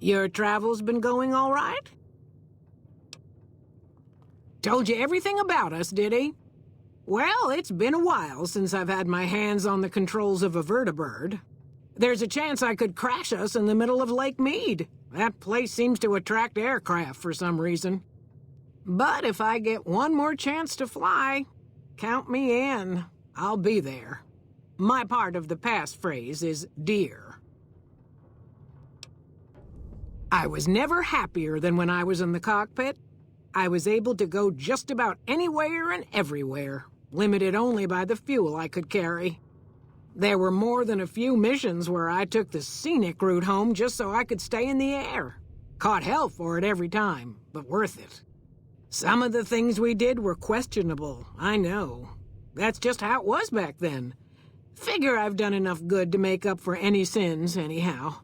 Your travels been going all right? Told you everything about us, did he? Well, it's been a while since I've had my hands on the controls of a vertibird. There's a chance I could crash us in the middle of Lake Mead. That place seems to attract aircraft for some reason. But if I get one more chance to fly, count me in. I'll be there. My part of the passphrase is dear. I was never happier than when I was in the cockpit. I was able to go just about anywhere and everywhere, limited only by the fuel I could carry. There were more than a few missions where I took the scenic route home just so I could stay in the air. Caught hell for it every time, but worth it. Some of the things we did were questionable, I know. That's just how it was back then. Figure I've done enough good to make up for any sins, anyhow.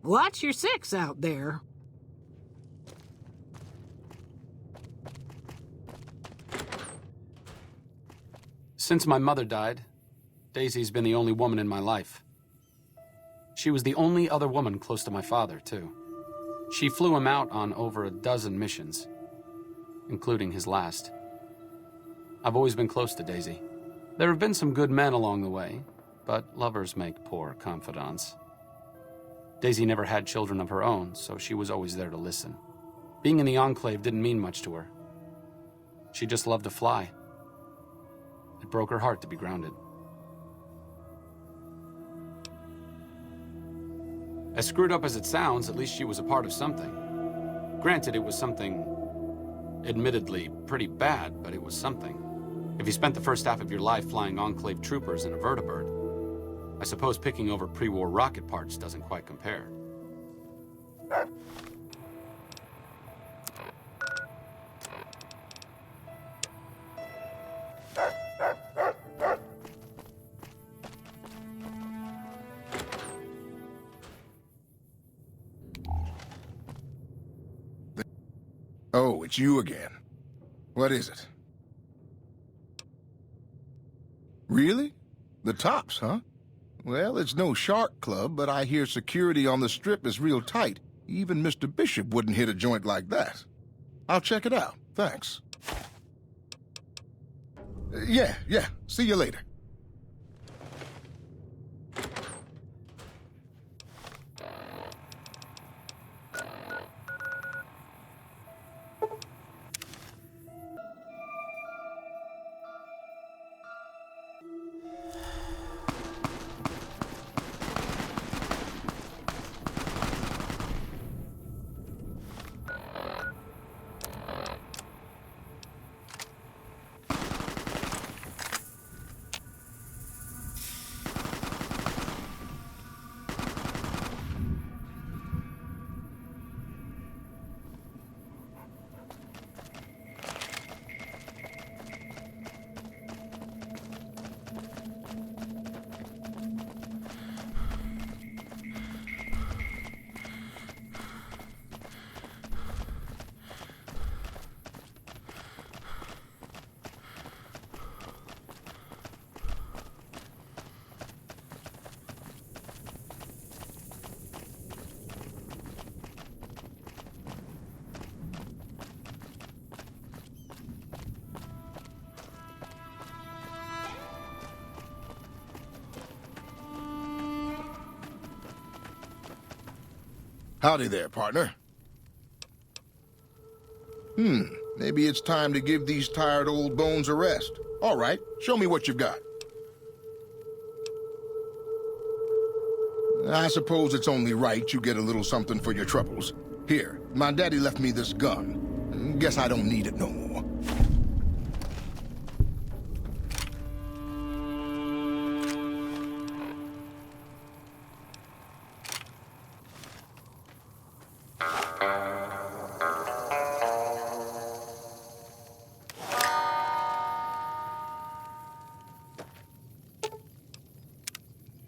Watch your six out there. Since my mother died, Daisy's been the only woman in my life. She was the only other woman close to my father, too. She flew him out on over a dozen missions, including his last. I've always been close to Daisy. There have been some good men along the way, but lovers make poor confidants. Daisy never had children of her own, so she was always there to listen. Being in the Enclave didn't mean much to her. She just loved to fly. It broke her heart to be grounded. As screwed up as it sounds, at least she was a part of something. Granted, it was something admittedly pretty bad, but it was something. If you spent the first half of your life flying Enclave troopers in a vertibird, I suppose picking over pre-war rocket parts doesn't quite compare. Oh, it's you again. What is it? Really? The Tops, huh? Well, it's no shark club, but I hear security on the Strip is real tight. Even Mr. Bishop wouldn't hit a joint like that. I'll check it out. Thanks. Yeah. See you later. Howdy there, partner. Maybe it's time to give these tired old bones a rest. All right, show me what you've got. I suppose it's only right you get a little something for your troubles. Here, my daddy left me this gun. Guess I don't need it no more.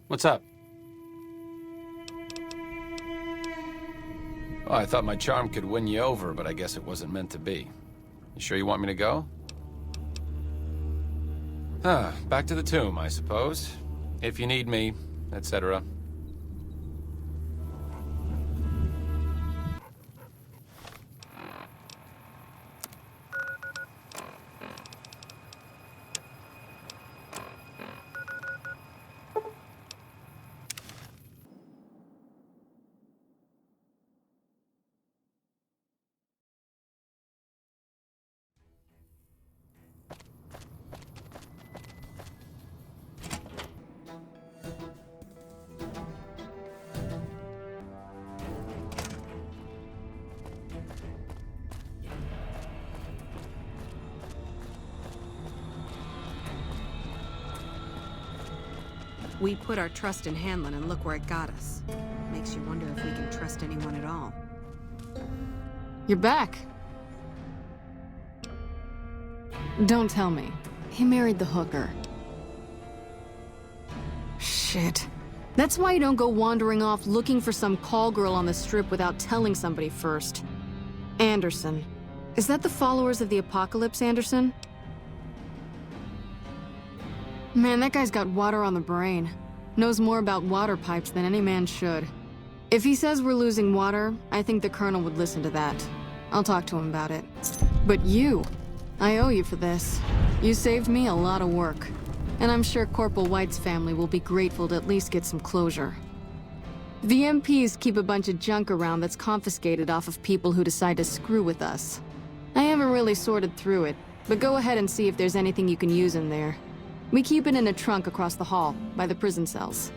What's up? Oh, I thought my charm could win you over, but I guess it wasn't meant to be. You sure you want me to go? Back to the tomb, I suppose. If you need me, etc. We put our trust in Hanlon and look where it got us. Makes you wonder if we can trust anyone at all. You're back. Don't tell me. He married the hooker. Shit. That's why you don't go wandering off looking for some call girl on the strip without telling somebody first. Anderson. Is that the followers of the apocalypse, Anderson? Man, that guy's got water on the brain. Knows more about water pipes than any man should. If he says we're losing water, I think the Colonel would listen to that. I'll talk to him about it. But you, I owe you for this. You saved me a lot of work. And I'm sure Corporal White's family will be grateful to at least get some closure. The MPs keep a bunch of junk around that's confiscated off of people who decide to screw with us. I haven't really sorted through it, but go ahead and see if there's anything you can use in there. We keep it in a trunk across the hall, by the prison cells.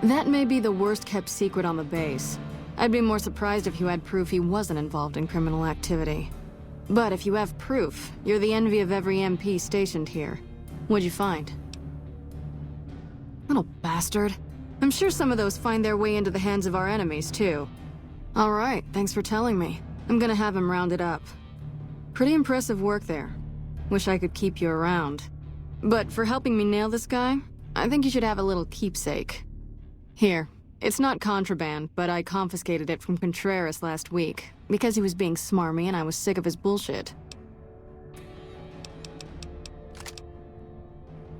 That may be the worst-kept secret on the base. I'd be more surprised if you had proof he wasn't involved in criminal activity. But if you have proof, you're the envy of every MP stationed here. What'd you find? Little bastard. I'm sure some of those find their way into the hands of our enemies, too. All right, thanks for telling me. I'm gonna have him rounded up. Pretty impressive work there. Wish I could keep you around. But for helping me nail this guy, I think you should have a little keepsake. Here. It's not contraband, but I confiscated it from Contreras last week, because he was being smarmy and I was sick of his bullshit.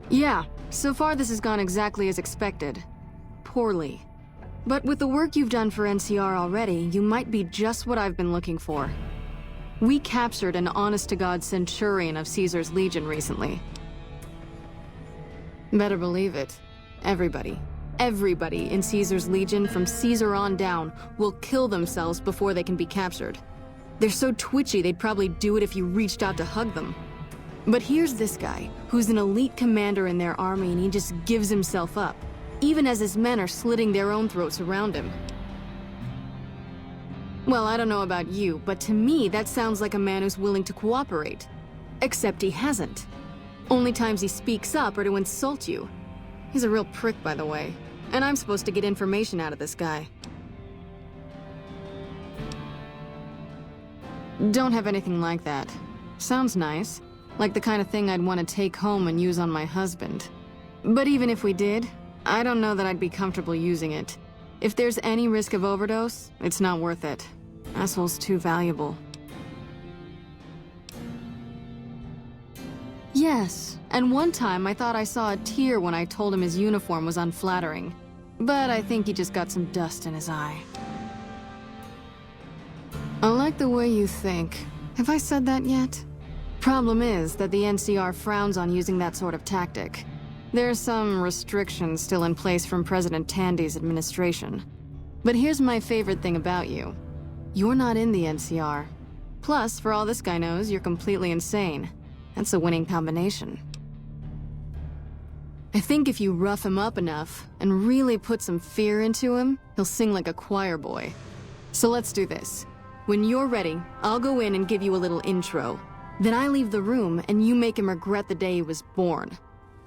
Yeah, so far this has gone exactly as expected. Poorly. But with the work you've done for NCR already, you might be just what I've been looking for. We captured an honest-to-God centurion of Caesar's Legion recently. Better believe it. Everybody in Caesar's Legion from Caesar on down will kill themselves before they can be captured. They're so twitchy they'd probably do it if you reached out to hug them. But here's this guy, who's an elite commander in their army and he just gives himself up, even as his men are slitting their own throats around him. Well, I don't know about you, but to me that sounds like a man who's willing to cooperate. Except he hasn't. Only times he speaks up are to insult you. He's a real prick, by the way. And I'm supposed to get information out of this guy. Don't have anything like that. Sounds nice. Like the kind of thing I'd want to take home and use on my husband. But even if we did, I don't know that I'd be comfortable using it. If there's any risk of overdose, it's not worth it. Asshole's too valuable. Yes, and one time I thought I saw a tear when I told him his uniform was unflattering. But I think he just got some dust in his eye. I like the way you think. Have I said that yet? Problem is that the NCR frowns on using that sort of tactic. There's some restrictions still in place from President Tandy's administration. But here's my favorite thing about you. You're not in the NCR. Plus, for all this guy knows, you're completely insane. That's a winning combination. I think if you rough him up enough and really put some fear into him, he'll sing like a choir boy. So let's do this. When you're ready, I'll go in and give you a little intro. Then I leave the room and you make him regret the day he was born.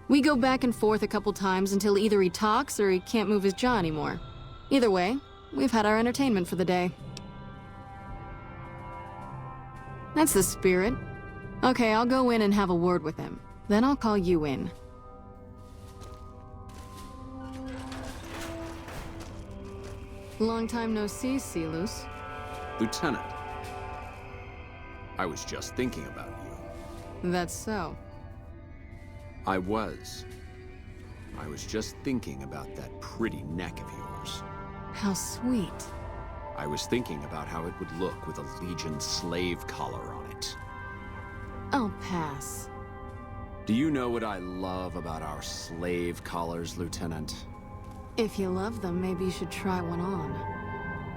We go back and forth a couple times until either he talks or he can't move his jaw anymore. Either way, we've had our entertainment for the day. That's the spirit. Okay, I'll go in and have a word with him. Then I'll call you in. Long time no see, Silus. Lieutenant, I was just thinking about you. That's so. I was just thinking about that pretty neck of yours. How sweet. I was thinking about how it would look with a Legion slave collar on it. I'll pass. Do you know what I love about our slave collars, Lieutenant? If you love them, maybe you should try one on.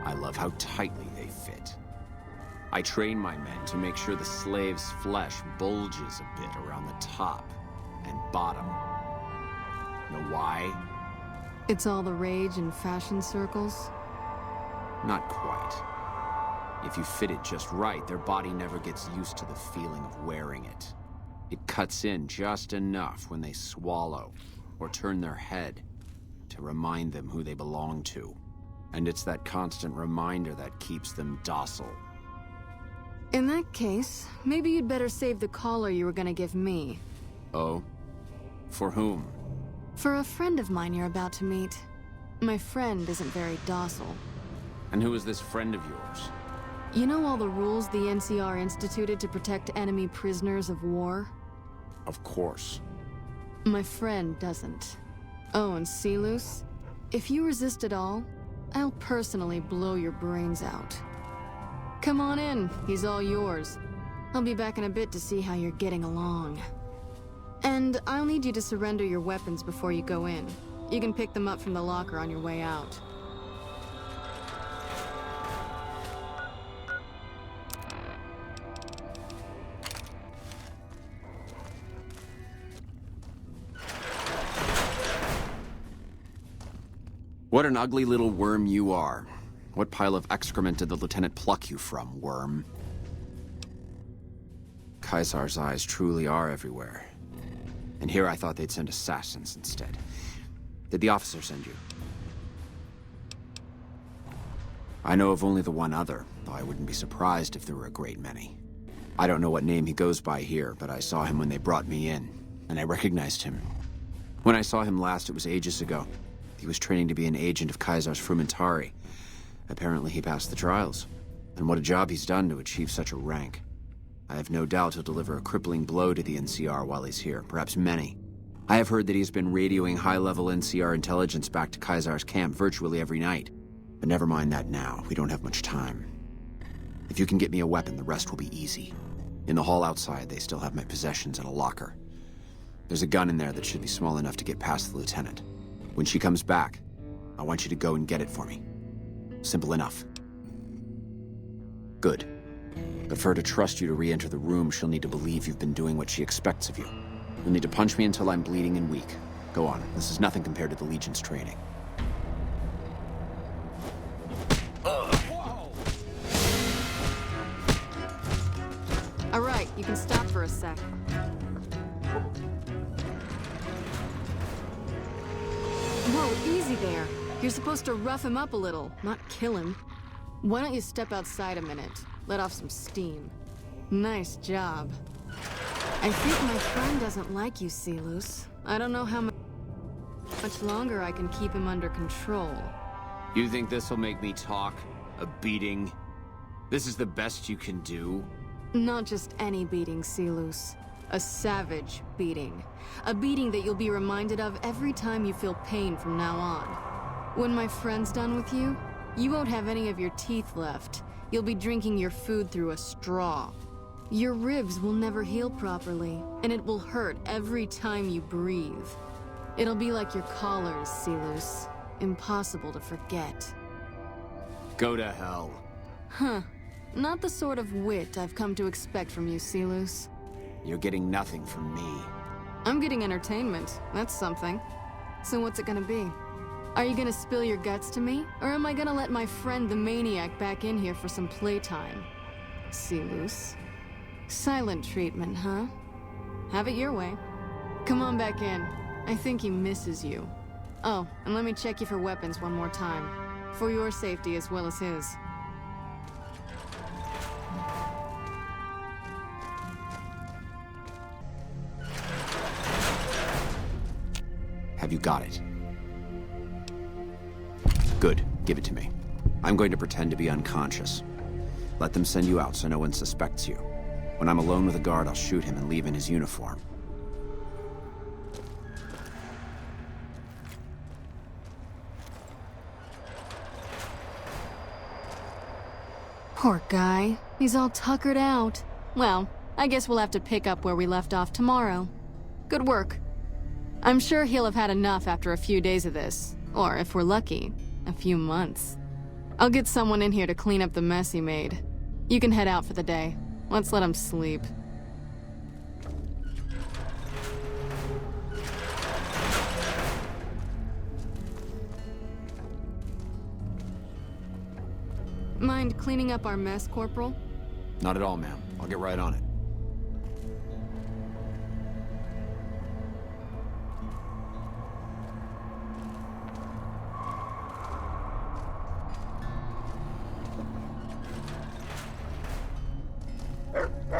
I love how tightly they fit. I train my men to make sure the slave's flesh bulges a bit around the top and bottom. Know why? It's all the rage in fashion circles? Not quite. If you fit it just right, their body never gets used to the feeling of wearing it. It cuts in just enough when they swallow or turn their head to remind them who they belong to. And it's that constant reminder that keeps them docile. In that case, maybe you'd better save the collar you were gonna give me. Oh? For whom? For a friend of mine you're about to meet. My friend isn't very docile. And who is this friend of yours? You know all the rules the NCR instituted to protect enemy prisoners of war? Of course. My friend doesn't. Oh, and Silus? If you resist at all, I'll personally blow your brains out. Come on in, he's all yours. I'll be back in a bit to see how you're getting along. And I'll need you to surrender your weapons before you go in. You can pick them up from the locker on your way out. What an ugly little worm you are. What pile of excrement did the lieutenant pluck you from, worm? Caesar's eyes truly are everywhere. And here I thought they'd send assassins instead. Did the officer send you? I know of only the one other, though I wouldn't be surprised if there were a great many. I don't know what name he goes by here, but I saw him when they brought me in, and I recognized him. When I saw him last, it was ages ago. He was training to be an agent of Caesar's Frumentari. Apparently he passed the trials. And what a job he's done to achieve such a rank. I have no doubt he'll deliver a crippling blow to the NCR while he's here, perhaps many. I have heard that he's been radioing high-level NCR intelligence back to Caesar's camp virtually every night. But never mind that now, we don't have much time. If you can get me a weapon, the rest will be easy. In the hall outside, they still have my possessions in a locker. There's a gun in there that should be small enough to get past the lieutenant. When she comes back, I want you to go and get it for me. Simple enough. Good. But for her to trust you to re-enter the room, she'll need to believe you've been doing what she expects of you. You'll need to punch me until I'm bleeding and weak. Go on, this is nothing compared to the Legion's training. All right, you can stop for a sec. Whoa, easy there. You're supposed to rough him up a little, not kill him. Why don't you step outside a minute? Let off some steam. Nice job. I think my friend doesn't like you, Silus. I don't know how much longer I can keep him under control. You think this'll make me talk? A beating? This is the best you can do? Not just any beating, Silus. A savage beating. A beating that you'll be reminded of every time you feel pain from now on. When my friend's done with you, you won't have any of your teeth left. You'll be drinking your food through a straw. Your ribs will never heal properly, and it will hurt every time you breathe. It'll be like your collars, Silus. Impossible to forget. Go to hell. Huh. Not the sort of wit I've come to expect from you, Silus. You're getting nothing from me. I'm getting entertainment. That's something. So what's it gonna be? Are you gonna spill your guts to me? Or am I gonna let my friend the maniac back in here for some playtime? Silus. Silent treatment, huh? Have it your way. Come on back in. I think he misses you. Oh, and let me check you for weapons one more time. For your safety as well as his. Have you got it? Good. Give it to me. I'm going to pretend to be unconscious. Let them send you out so no one suspects you. When I'm alone with a guard, I'll shoot him and leave in his uniform. Poor guy. He's all tuckered out. Well, I guess we'll have to pick up where we left off tomorrow. Good work. I'm sure he'll have had enough after a few days of this. Or, if we're lucky, a few months. I'll get someone in here to clean up the mess he made. You can head out for the day. Let's let him sleep. Mind cleaning up our mess, Corporal? Not at all, ma'am. I'll get right on it.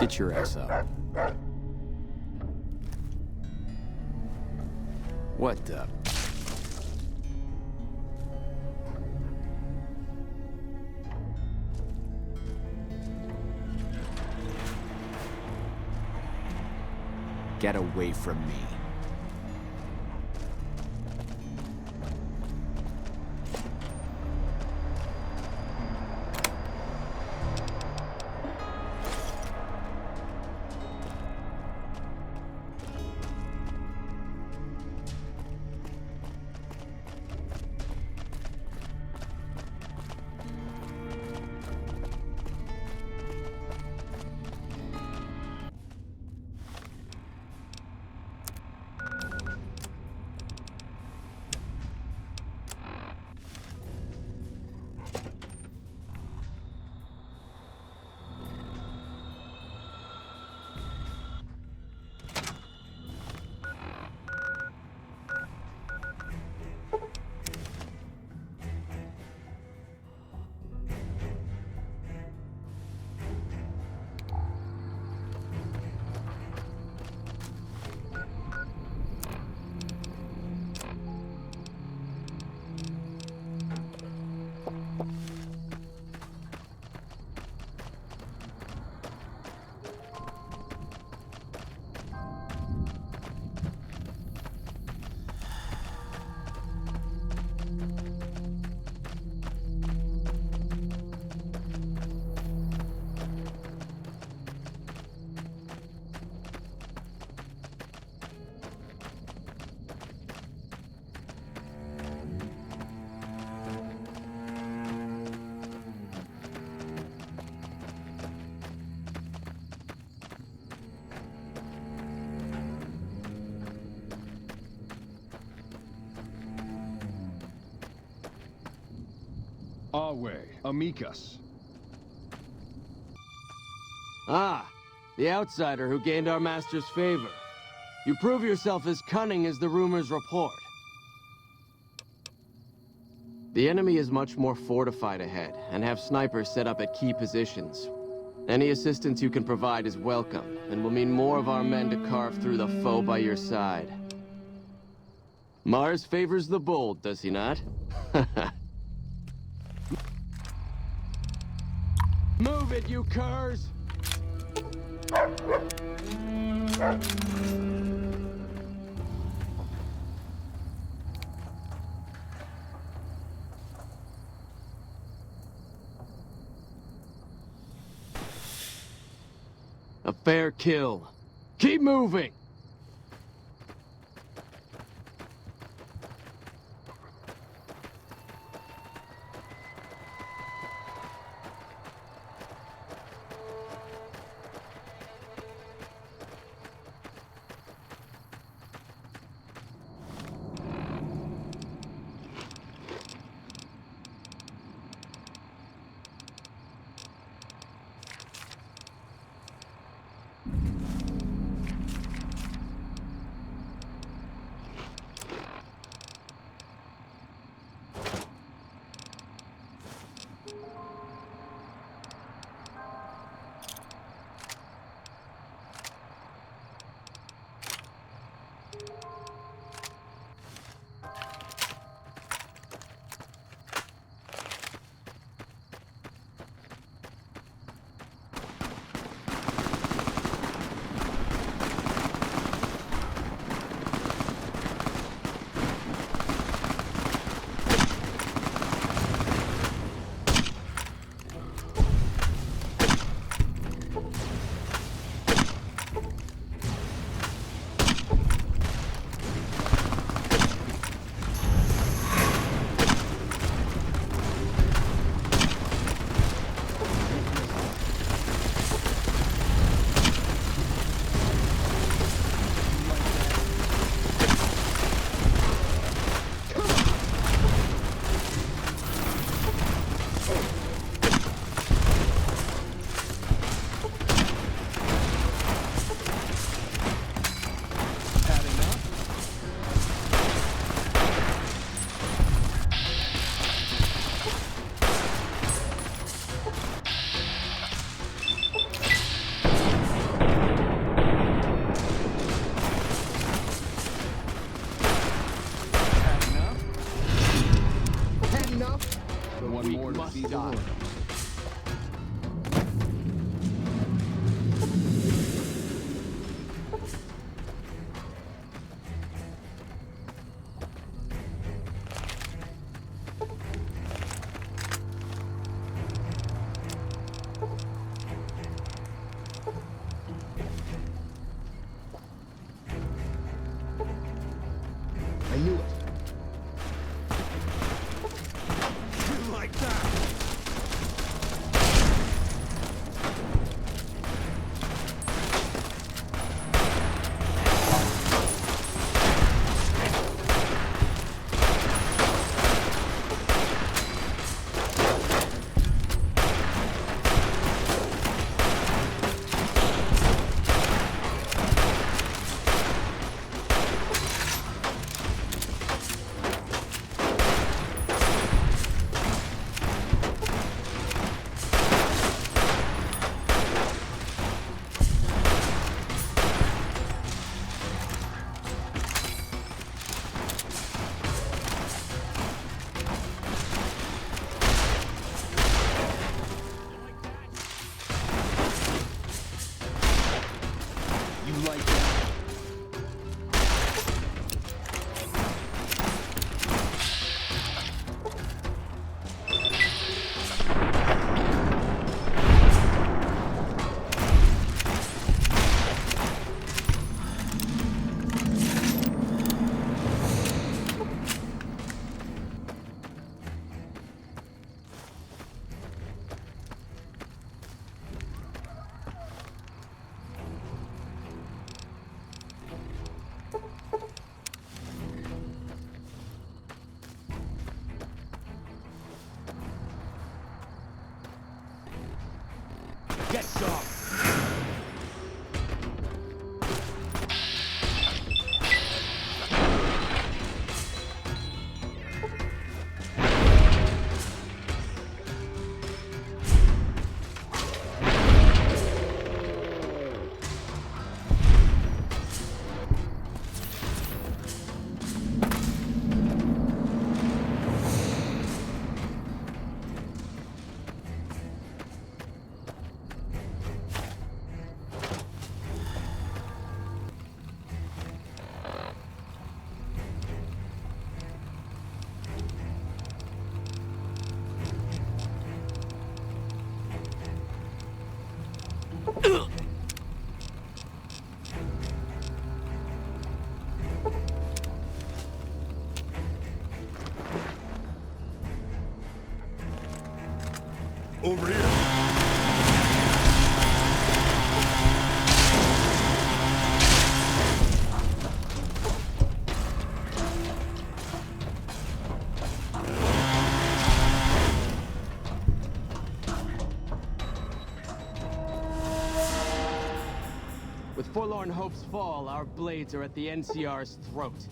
Get your ass up. What the? Get away from me. Our way, amicus. Ah, the outsider who gained our master's favor. You prove yourself as cunning as the rumors report. The enemy is much more fortified ahead, and have snipers set up at key positions. Any assistance you can provide is welcome, and will mean more of our men to carve through the foe by your side. Mars favors the bold, does he not? Move it, you curs! A fair kill. Keep moving! Get some! Over here. With Forlorn Hope's fall, our blades are at the NCR's throat.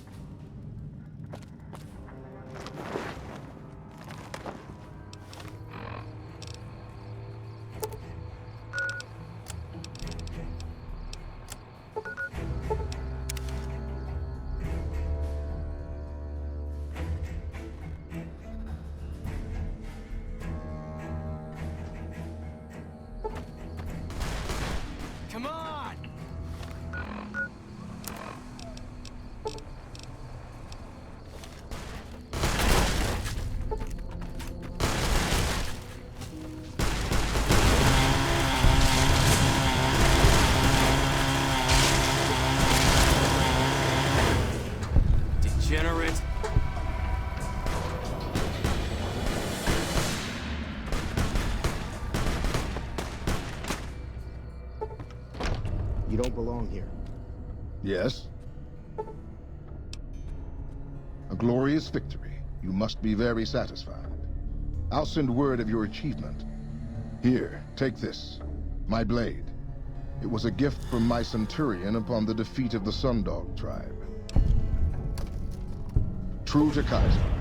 Come on! Degenerate. You don't belong here. Yes? A glorious victory. You must be very satisfied. I'll send word of your achievement. Here, take this. My blade. It was a gift from my centurion upon the defeat of the Sundog tribe. True to Kaiser.